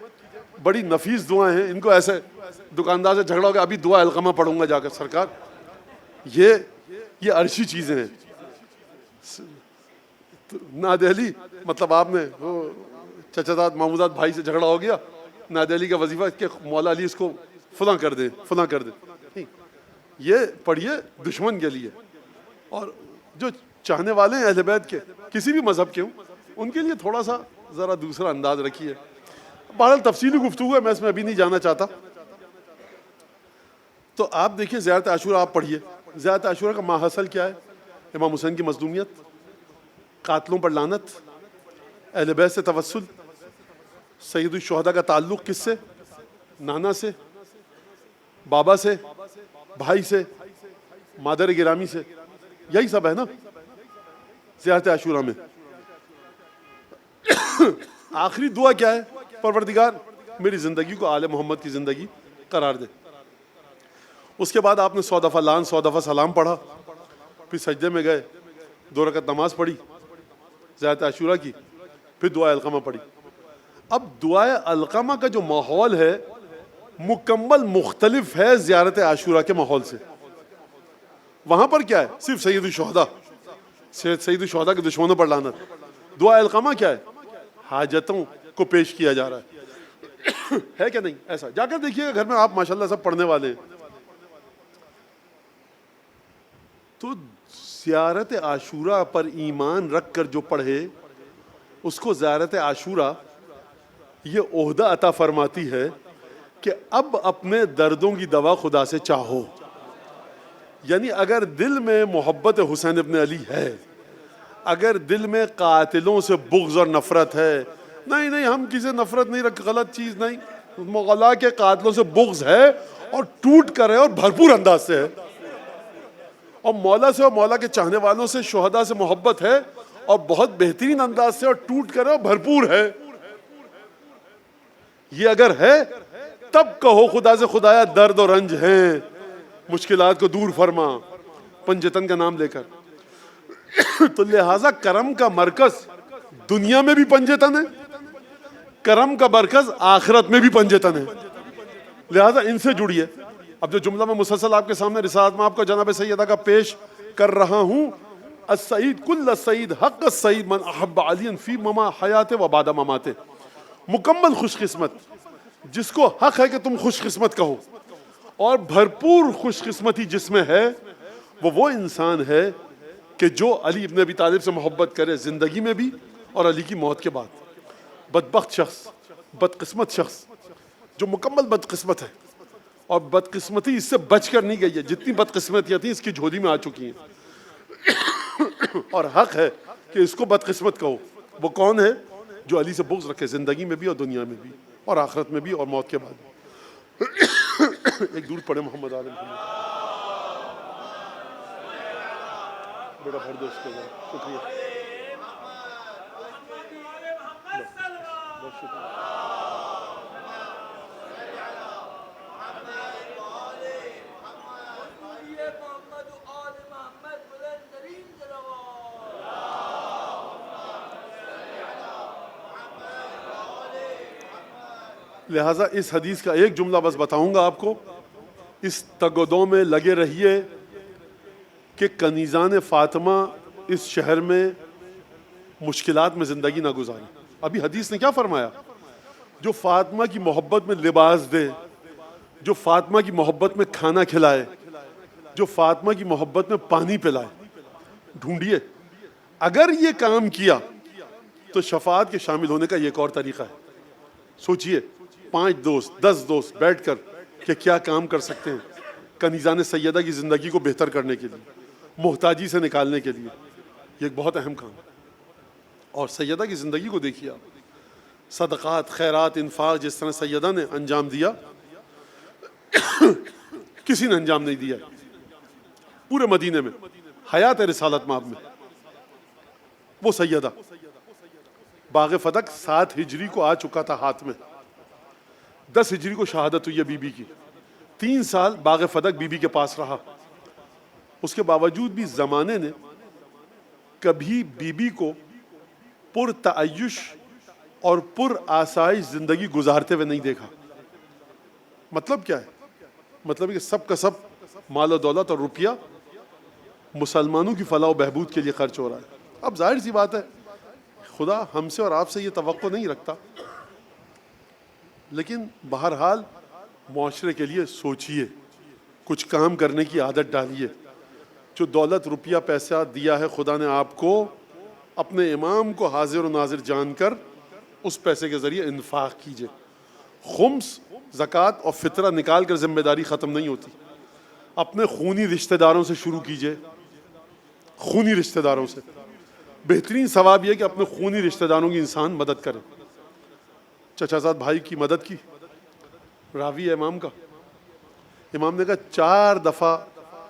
بڑی نفیس دعائیں ہیں, ان کو ایسے دکاندار سے جھگڑا ہو گیا, ابھی دعا علقمہ پڑھوں گا جا کر سرکار. یہ عرشی چیزیں ہیں. ناد علی مطلب آپ نے چچا داد ماموداد بھائی سے جھگڑا ہو گیا, ناد علی کا وظیفہ کہ مولا علی اس کو فلاں کر دے فلاں کر دے. نہیں, یہ پڑھیے دشمن کے لیے. اور جو چاہنے والے ہیں اہل بیت کے, کسی بھی مذہب کے ہوں, ان کے لیے تھوڑا سا ذرا دوسرا انداز رکھیے. بہرحال تفصیلی گفتگو ہے, میں اس میں ابھی نہیں جانا چاہتا. تو آپ دیکھیے زیارت عاشورہ آپ پڑھیے. زیارت عاشورہ کا ماحصل کیا ہے؟ امام حسین کی مظلومیت, قاتلوں پر لعنت, اہل بیت سے توسل, سید الشہداء کا تعلق کس سے؟ نانا سے, بابا سے, بھائی سے, مادر گرامی سے. یہی سب ہے نا زیارت عاشورہ میں. آخری دعا کیا ہے؟ پروردگار میری زندگی کو آل محمد کی زندگی قرار دے. اس کے بعد آپ نے 100 دفعہ لان 100 دفعہ سلام پڑھا, پھر سجدے میں گئے, 2 رکعت نماز پڑھی زیارت عاشورہ کی, پھر دعا علقمہ پڑھی. اب دعا علقمہ کا جو ماحول ہے مکمل مختلف ہے زیارت عاشورہ کے ماحول سے. وہاں پر کیا ہے؟ صرف سید الشہداء, سید الشہداء کے دشمنوں پر لعنت. دعا علقمہ کیا ہے؟ حاجتوں کو پیش کیا جا رہا ہے کہ نہیں؟ ایسا جا کر دیکھیے گھر میں, آپ ماشاءاللہ سب پڑھنے والے ہیں. تو زیارت عاشورہ پر ایمان رکھ کر جو پڑھے اس کو زیارت عاشورہ یہ عہدہ عطا فرماتی ہے کہ اب اپنے دردوں کی دوا خدا سے چاہو. یعنی اگر دل میں محبت حسین ابن علی ہے, اگر دل میں قاتلوں سے بغض اور نفرت ہے, نہیں ہم کسی نفرت نہیں رکھ, غلط چیز نہیں, مغلا کے قاتلوں سے بغض ہے اور ٹوٹ کر ہے اور بھرپور انداز سے ہے, اور مولا سے اور مولا کے چاہنے والوں سے شہداء سے محبت ہے اور بہت بہترین انداز سے اور ٹوٹ کر ہے اور بھرپور ہے, یہ اگر ہے تب کہو خدا سے خدایا درد و رنج ہیں, مشکلات کو دور فرما, پنجتن کا نام لے کر. تو لہٰذا کرم کا مرکز دنیا میں بھی پنجتن ہے, کرم کا مرکز آخرت میں بھی پنجتن ہے. لہٰذا ان سے جڑیے. اب جو جملہ میں مسلسل آپ کے سامنے رسالت میں آپ کو جناب سیدہ کا پیش کر رہا ہوں, السعید کل السعید حق السعید من احب علی فی مما حیات و بعد مماتے. مکمل خوش قسمت جس کو حق ہے کہ تم خوش قسمت کہو, اور بھرپور خوش قسمتی جس میں ہے وہ انسان ہے کہ جو علی ابن ابی طالب سے محبت کرے زندگی میں بھی اور علی کی موت کے بعد. بدبخت شخص, بدقسمت شخص جو مکمل بدقسمت ہے, اور بدقسمتی اس سے بچ کر نہیں گئی ہے, جتنی بدقسمتیاں تھیں اس کی جھولی میں آ چکی ہیں. اور حق ہے کہ اس کو بدقسمت کہو. وہ کون ہے؟ جو علی سے بغض رکھے زندگی میں بھی اور دنیا میں بھی اور آخرت میں بھی اور موت کے بعد بھی. ایک درود پڑھے محمد عالم بیٹا بھر دو اس کے ذرا. شکریہ, بہت شکریہ. لہٰذا اس حدیث کا ایک جملہ بس بتاؤں گا آپ کو, اس تگودوں میں لگے رہیے کہ کنیزان فاطمہ اس شہر میں مشکلات میں زندگی نہ گزاریں. ابھی حدیث نے کیا فرمایا؟ جو فاطمہ کی محبت میں لباس دے, جو فاطمہ کی محبت میں کھانا کھلائے, جو فاطمہ کی محبت میں پانی پلائے. ڈھونڈیے, اگر یہ کام کیا تو شفاعت کے شامل ہونے کا یہ ایک اور طریقہ ہے. سوچئے 5 دوست 10 دوست بیٹھ کر کہ کیا کام کر سکتے ہیں کنیزان سیدہ کی زندگی کو بہتر کرنے کے لیے, محتاجی سے نکالنے کے لیے. یہ ایک بہت اہم کام ہے. اور سیدہ کی زندگی کو دیکھیے آپ, صدقات, خیرات, انفاق جس طرح سیدہ نے انجام دیا کسی نے انجام نہیں دیا پورے مدینے میں. حیات رسالت مآب میں وہ سیدہ, باغ فتح 7 ہجری کو آ چکا تھا ہاتھ میں, 10 ہجری کو شہادت ہوئی ہے بی بی کی. 3 سال باغ فتح بی بی کے پاس رہا. اس کے باوجود بھی زمانے نے کبھی بیوی کو پر تعیش اور پر آسائش زندگی گزارتے ہوئے نہیں دیکھا. مطلب کیا ہے؟ مطلب کہ سب کا سب مال و دولت اور روپیہ مسلمانوں کی فلاح و بہبود کے لیے خرچ ہو رہا ہے. اب ظاہر سی بات ہے خدا ہم سے اور آپ سے یہ توقع نہیں رکھتا، لیکن بہرحال معاشرے کے لیے سوچئے، کچھ کام کرنے کی عادت ڈالیے. جو دولت روپیہ پیسہ دیا ہے خدا نے آپ کو، اپنے امام کو حاضر و ناظر جان کر اس پیسے کے ذریعے انفاق کیجئے. خمس، زکوٰۃ اور فطرہ نکال کر ذمہ داری ختم نہیں ہوتی. اپنے خونی رشتہ داروں سے شروع کیجئے، خونی رشتہ داروں سے. بہترین ثواب یہ کہ اپنے خونی رشتہ داروں کی انسان مدد کرے. چچا زاد بھائی کی مدد کی. راوی ہے امام کا، امام نے کہا 4 دفعہ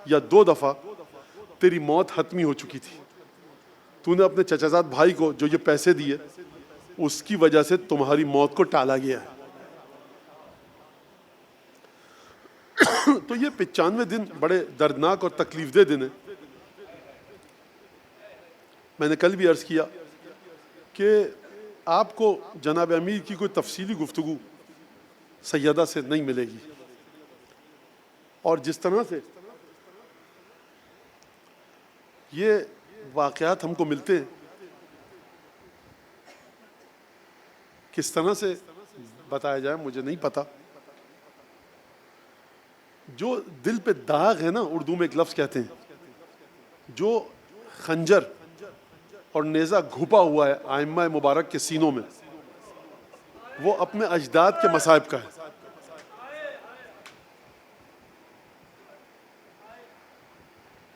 یا 2 دفعہ تیری موت حتمی ہو چکی تھی، تو نے اپنے چچا زاد بھائی کو جو یہ پیسے دیے اس کی وجہ سے تمہاری موت کو ٹالا گیا ہے. تو یہ 95 دن بڑے دردناک اور تکلیف دہ دن ہیں. میں نے کل بھی عرض کیا کہ آپ کو جناب امیر کی کوئی تفصیلی گفتگو سیدہ سے نہیں ملے گی، اور جس طرح سے یہ واقعات ہم کو ملتے ہیں، کس طرح سے بتایا جائے مجھے نہیں پتا. جو دل پہ داغ ہے نا، اردو میں ایک لفظ کہتے ہیں، جو خنجر اور نیزہ گھپا ہوا ہے ائمہ مبارک کے سینوں میں، وہ اپنے اجداد کے مصائب کا ہے.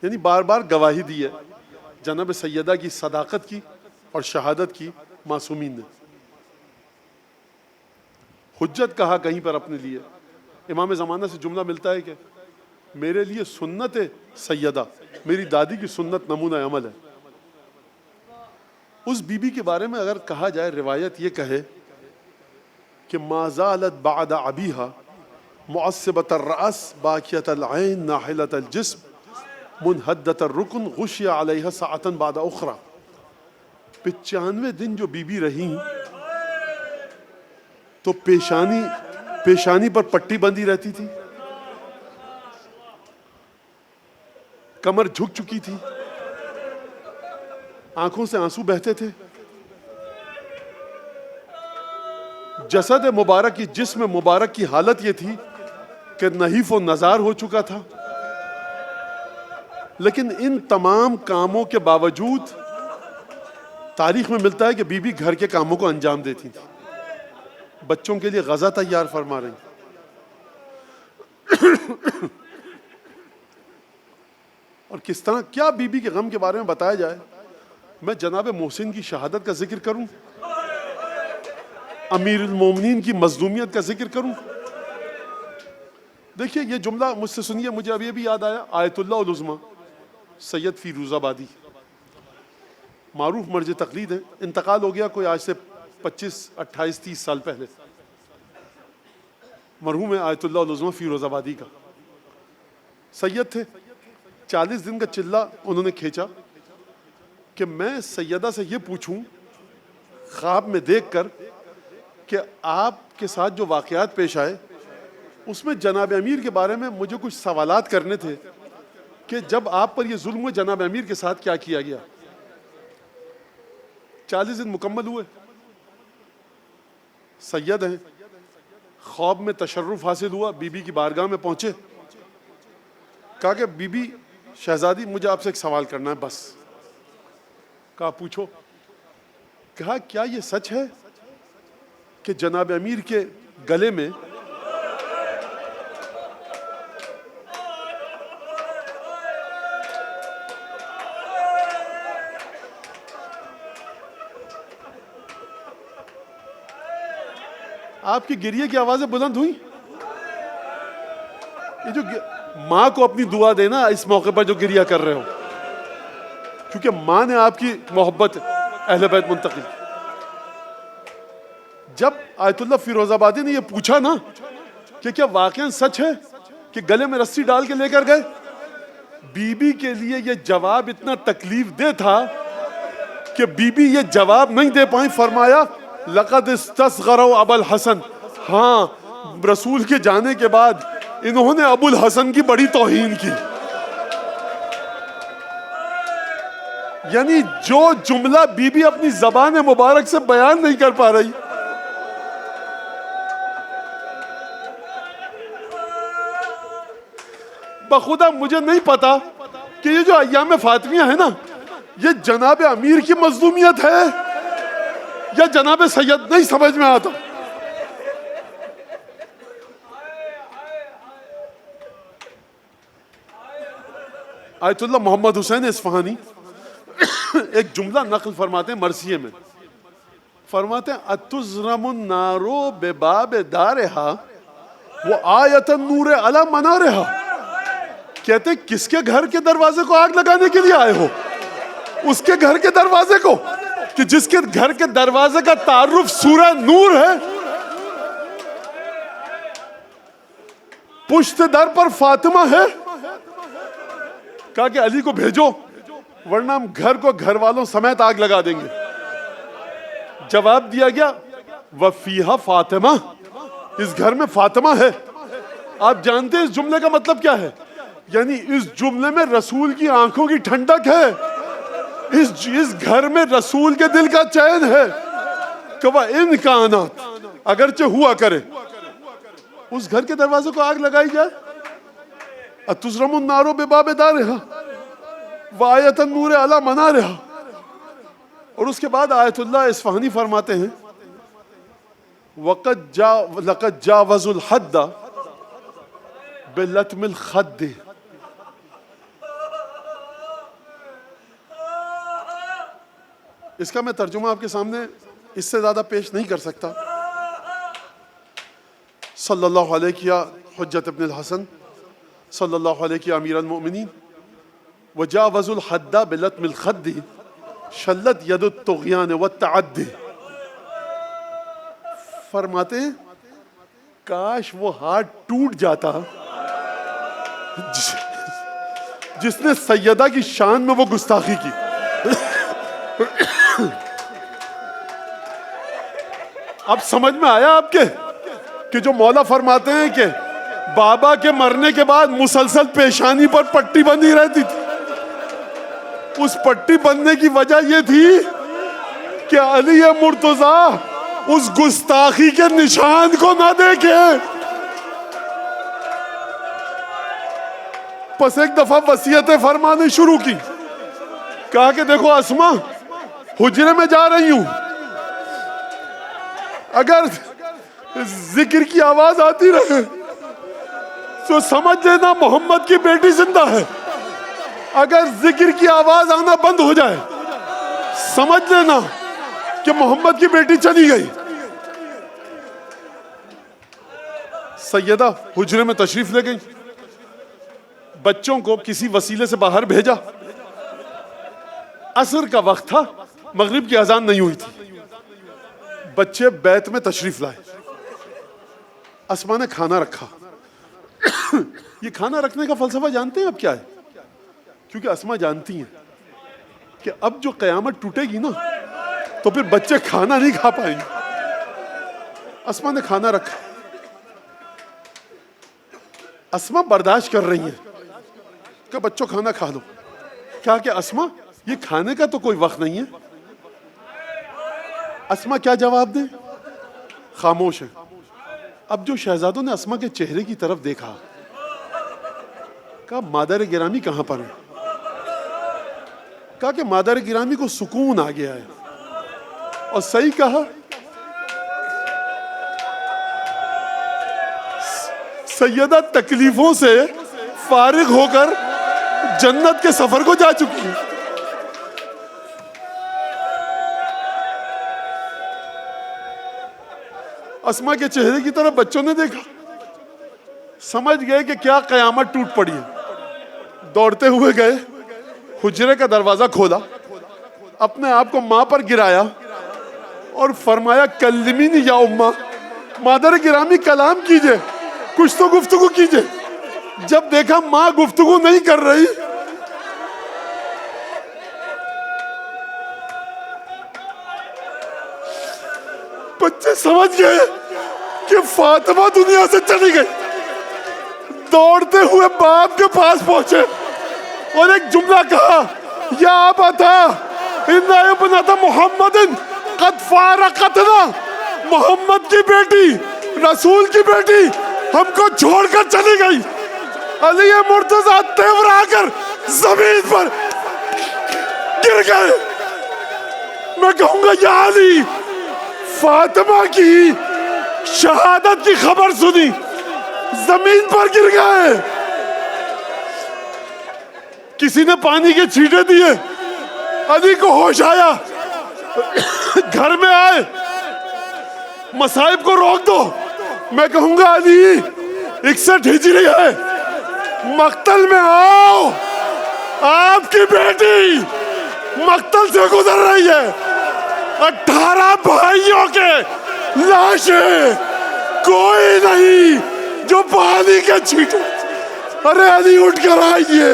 یعنی بار بار گواہی دی ہے جناب سیدہ کی صداقت کی اور شہادت کی معصومین نے. حجت کہا کہیں پر اپنے لیے. امام زمانہ سے جملہ ملتا ہے کہ میرے لیے سنت سیدہ میری دادی کی سنت نمونہ عمل ہے. اس بی بی کے بارے میں اگر کہا جائے، روایت یہ کہے کہ ما زالت بعد ابیہا معصبۃ الرأس باکیۃ العین ناحلۃ الجسم منحدۃ الرکن غشی علیہا ساعۃ بعد اخرى. 95 دن جو بی بی رہی تو پیشانی پر پٹی بندھی رہتی تھی، کمر جھک چکی تھی، آنکھوں سے آنسو بہتے تھے، جسد مبارک کی جسم مبارک کی حالت یہ تھی کہ نحیف و نزار ہو چکا تھا. لیکن ان تمام کاموں کے باوجود تاریخ میں ملتا ہے کہ بی بی گھر کے کاموں کو انجام دیتی تھی، بچوں کے لیے غذا تیار فرما رہی. اور کس طرح کیا بی بی کے غم کے بارے میں بتایا جائے. میں جناب محسن کی شہادت کا ذکر کروں، امیر المومنین کی مظلومیت کا ذکر کروں. دیکھیے یہ جملہ مجھ سے سنیے، مجھے ابھی ابھی یاد آیا. آیت اللہ العظمیٰ سید فیروز آبادی، معروف مرج تقلید ہے، انتقال ہو گیا کوئی آج سے 25 28 30 سال پہلے. مرحوم ہے آیت اللہ العظمیٰ فیروز آبادی کا. سید تھے، 40 دن کا چلہ انہوں نے کھینچا کہ میں سیدہ سے یہ پوچھوں خواب میں دیکھ کر کہ آپ کے ساتھ جو واقعات پیش آئے اس میں جناب امیر کے بارے میں مجھے کچھ سوالات کرنے تھے کہ جب آپ پر یہ ظلم ہوئے جناب امیر کے ساتھ کیا کیا گیا. 40 دن مکمل ہوئے، سید ہیں، خواب میں تشرف حاصل ہوا، بی بی کی بارگاہ میں پہنچے، کہا کہ بی بی شہزادی مجھے آپ سے ایک سوال کرنا ہے بس. کہا پوچھو. کہا کیا یہ سچ ہے کہ جناب امیر کے گلے میں آپ کی گریے کی آوازیں بلند ہوئی؟ یہ جو ماں کو اپنی دعا دینا اس موقع پر جو گریہ کر رہے ہو، کیونکہ ماں نے آپ کی محبت اہل بیت منتقل. جب آیت اللہ فیروز آبادی نے یہ پوچھا نا کہ کیا واقعا سچ ہے کہ گلے میں رسی ڈال کے لے کر گئے، بی بی کے لیے یہ جواب اتنا تکلیف دہ تھا کہ بی بی یہ جواب نہیں دے پائیں، فرمایا لقد استصغروا ابا الحسن، ہاں رسول کے جانے کے بعد انہوں نے ابو الحسن کی بڑی توہین کی. یعنی جو جملہ بی بی اپنی زبان مبارک سے بیان نہیں کر پا رہی، بخدا مجھے نہیں پتا کہ یہ جو ایام فاطمیہ ہے نا، یہ جناب امیر کی مظلومیت ہے یا جناب سید، نہیں سمجھ میں آتا. آیت اللہ محمد حسین اصفہانی ایک جملہ نقل فرماتے ہیں مرثیے میں، فرماتے ہیں اتزرم النار بباب دارہا وآیت النور علی منارہا. کہتے ہیں کس کے گھر کے دروازے کو آگ لگانے کے لیے آئے ہو؟ اس کے گھر کے دروازے کو، کہ جس کے گھر کے دروازے کا تعارف سورہ نور ہے. پشت در پر فاطمہ ہے، کہا کہ علی کو بھیجو ورنہ ہم گھر کو گھر والوں سمیت آگ لگا دیں گے. جواب دیا گیا وفیہا فاطمہ، اس گھر میں فاطمہ ہے. آپ جانتے ہیں اس جملے کا مطلب کیا ہے؟ یعنی اس جملے میں رسول کی آنکھوں کی ٹھنڈک ہے، اس گھر میں رسول کے دل کا چین ہے کہ وہ امکانات اگرچہ ہوا کرے اس گھر کے دروازے کو آگ لگائی جائے. اتزرم النار بباب دارہا وآیت النور علی منارہا. اور اس کے بعد آیت اللہ اصفہانی فرماتے ہیں لقد جاوزوا الحد بلطم الخد. اس کا میں ترجمہ آپ کے سامنے اس سے زیادہ پیش نہیں کر سکتا. صلی اللہ علیہ یا حجت ابن الحسن، صلی اللہ علیہ یا امیر المؤمنین. وجاوزوا الحد بلطم الخد شلت ید الطغیان والتعدی. فرماتے ہیں کاش وہ ہاتھ ٹوٹ جاتا جس نے سیدہ کی شان میں وہ گستاخی کی. اب سمجھ میں آیا آپ کے کہ جو مولا فرماتے ہیں کہ بابا کے مرنے کے بعد مسلسل پیشانی پر پٹی بندھی رہتی تھی، اس پٹی بندھنے کی وجہ یہ تھی کہ علی مرتضیٰ اس گستاخی کے نشان کو نہ دیکھے. پس ایک دفعہ وصیتیں فرمانی شروع کی، کہا کہ دیکھو اسما، حجرے میں جا رہی ہوں، اگر ذکر کی آواز آتی رہے تو سمجھ لینا محمد کی بیٹی زندہ ہے. اگر ذکر کی آواز آنا بند ہو جائے سمجھ لینا کہ محمد کی بیٹی چلی گئی. سیدہ حجرے میں تشریف لے گئی، بچوں کو کسی وسیلے سے باہر بھیجا. عصر کا وقت تھا، مغرب کی اذان نہیں ہوئی تھی. بچے بیت میں تشریف لائے، اسما نے کھانا رکھا. یہ کھانا رکھنے کا فلسفہ جانتے ہیں اب کیا ہے؟ کیونکہ اسما جانتی ہیں کہ اب جو قیامت ٹوٹے گی نا تو پھر بچے کھانا نہیں کھا پائیں گے. اسما نے کھانا رکھا، اسما برداشت کر رہی ہیں کہ بچوں کھانا کھا لو. کہا کہ اسما یہ کھانے کا تو کوئی وقت نہیں ہے. اسما کیا جواب دے؟ خاموش ہے. اب جو شہزادوں نے اسما کے چہرے کی طرف دیکھا، کہا مادر گرامی کہاں پر ہے؟ کہا کہ مادر گرامی کو سکون آ گیا ہے. اور صحیح کہا، سیدہ تکلیفوں سے فارغ ہو کر جنت کے سفر کو جا چکی ہے. اسما کے چہرے کی طرف بچوں نے دیکھا، سمجھ گئے کہ کیا قیامت ٹوٹ پڑی ہے. دوڑتے ہوئے گئے، حجرے کا دروازہ کھولا، اپنے آپ کو ماں پر گرایا اور فرمایا کلمینی یا اماں، مادر گرامی کلام کیجئے، کچھ تو گفتگو کیجئے. جب دیکھا ماں گفتگو نہیں کر رہی بچے سمجھ گئے کہ فاطمہ دنیا سے چلی گئی، دوڑتے ہوئے باپ کے پاس پہنچے اور ایک جملہ کہا، یا ابتا ان ابنت محمد قد فارقتنا، محمد کی بیٹی، رسول کی بیٹی ہم کو چھوڑ کر چلی گئی۔ علی مرتضیٰ تیورا کر زمین پر گر گئے۔ میں کہوں گا یا علی، فاطمہ کی شہادت کی خبر سنی، زمین پر گر گئے۔ کسی نے پانی کے چھینٹے دیے، علی کو ہوش آیا، گھر میں آئے، مصائب کو روک دو۔ میں کہوں گا علی 61 ہجری ہے، مقتل میں آؤ، آپ کی بیٹی مقتل سے گزر رہی ہے، 18 بھائیوں کے لاشیں، کوئی نہیں جو پانی کے چھینٹے۔ ارے علی اٹھ کر آئیے۔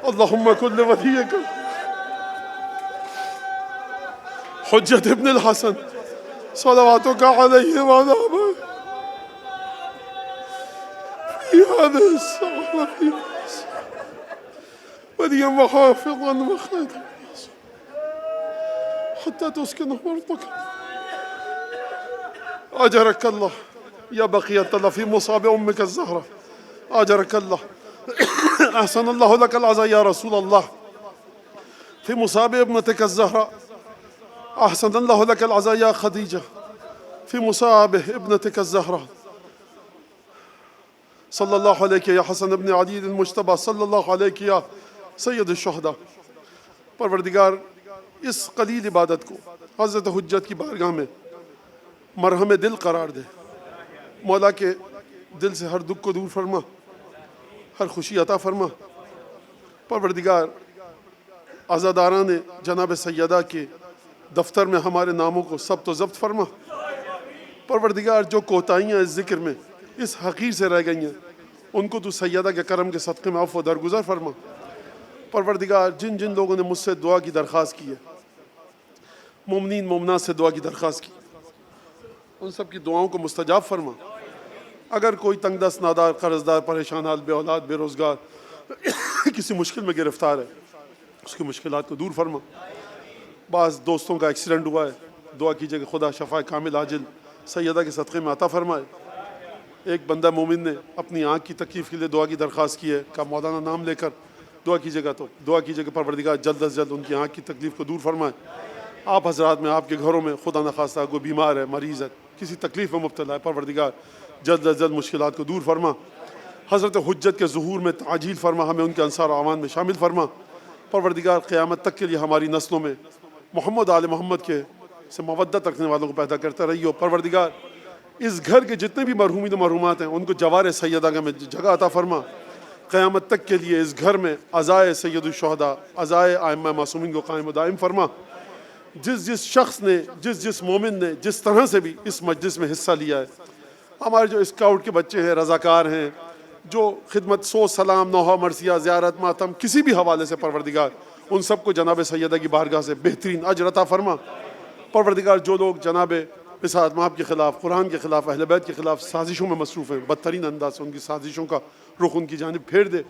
اللہم کن ولیک حجت ابن الحسن صلواتک علیہ وعلی آبائہ فی هذه الساعة وفی ولیا وحافظا وخیرا حتی تسکنه ارضک اجرک اللہ یا بقیت اللہ فی مصاب امک الزہرہ اجرک اللہ احسن اللہ لک العزا یا رسول اللہ فی مصاب ابنتک الزہرہ احسن اللہ لک العزا یا خدیجہ فی مصاب ابنتک الزہرہ صلی اللہ علیہ یا حسن ابن علی المجتبی صلی اللہ علیہ یا سید الشہداء۔ پروردگار اس قلیل عبادت کو حضرت حجت کی بارگاہ میں مرہم دل قرار دے، مولا کے دل سے ہر دکھ کو دور فرما، ہر خوشی عطا فرما۔ پروردگار عزاداران جناب سیدہ کے دفتر میں ہمارے ناموں کو ثبت و ضبط فرما۔ پروردگار جو کوتاہیاں اس ذکر میں اس حقیر سے رہ گئی ہیں ان کو تو سیدہ کے کرم کے صدقے میں عفو و درگزر فرما۔ پروردگار جن جن لوگوں نے مجھ سے دعا کی درخواست کی ہے، مومنین مومنات سے دعا کی درخواست کی، ان سب کی دعاؤں کو مستجاب فرما۔ اگر کوئی تنگ دست، نادار، قرضدار، پریشان حال، بے اولاد، بے روزگار، کسی مشکل میں گرفتار ہے، اس کی مشکلات کو دور فرما۔ بعض دوستوں کا ایکسیڈنٹ ہوا ہے، دعا کیجئے کہ خدا شفا کامل عاجل سیدہ کے صدقے میں عطا فرمائے۔ ایک بندہ مومن نے اپنی آنکھ کی تکلیف کے لیے دعا کی درخواست کی ہے، کہا مولانا نام لے کر دعا کیجئے گا، تو دعا کیجئے کہ پروردگار جلد از جلد ان کی آنکھ کی تکلیف کو دور فرمائے۔ آپ حضرات میں، آپ کے گھروں میں خدا نخواستہ کوئی بیمار ہے، مریض ہے، کسی تکلیف میں مبتلا ہے، پروردگار جلد از جلد مشکلات کو دور فرما۔ حضرت حجت کے ظہور میں تعجیل فرما، ہمیں ان کے انصار و اعوان میں شامل فرما۔ پروردگار قیامت تک کے لیے ہماری نسلوں میں محمد آل محمد کے سے مودت رکھنے والوں کو پیدا کرتا رہیو۔ پروردگار اس گھر کے جتنے بھی مرحومین و مرحومات ہیں ان کو جوار سیدہ میں جگہ عطا فرما۔ قیامت تک کے لیے اس گھر میں عزائے سید الشہداء، عزائے ائمہ معصومین کو قائم و دائم فرما۔ جس شخص نے، جس مومن نے جس طرح سے بھی اس مجلس میں حصہ لیا ہے، ہمارے جو اسکاؤٹ کے بچے ہیں، رضاکار ہیں، جو خدمت، سو سلام، نوحہ، مرثیہ، زیارت، ماتم، کسی بھی حوالے سے پروردگار ان سب کو جناب سیدہ کی بارگاہ سے بہترین اجر عطا فرما۔ پروردگار جو لوگ جناب اسحاق ماہب کے خلاف، قرآن کے خلاف، اہل بیت کے خلاف سازشوں میں مصروف ہیں، بدترین انداز سے ان کی سازشوں کا رخ ان کی جانب پھیر دے۔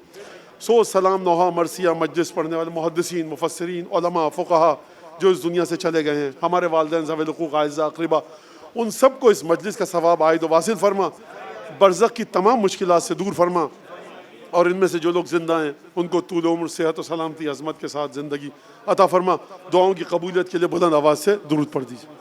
سو سلام، نوحہ، مرثیہ، مجلس پڑھنے والے محدثین، مفسرین، علماء، فقہا جو اس دنیا سے چلے گئے ہیں، ہمارے والدین، ذوی الحقوق، اعزاء، اقربا، ان سب کو اس مجلس کا ثواب عائد و واصل فرما۔ برزخ کی تمام مشکلات سے دور فرما، اور ان میں سے جو لوگ زندہ ہیں ان کو طول عمر، صحت و سلامتی، عظمت کے ساتھ زندگی عطا فرما۔ دعاؤں کی قبولیت کے لیے بلند آواز سے درود پڑھ دیجیے۔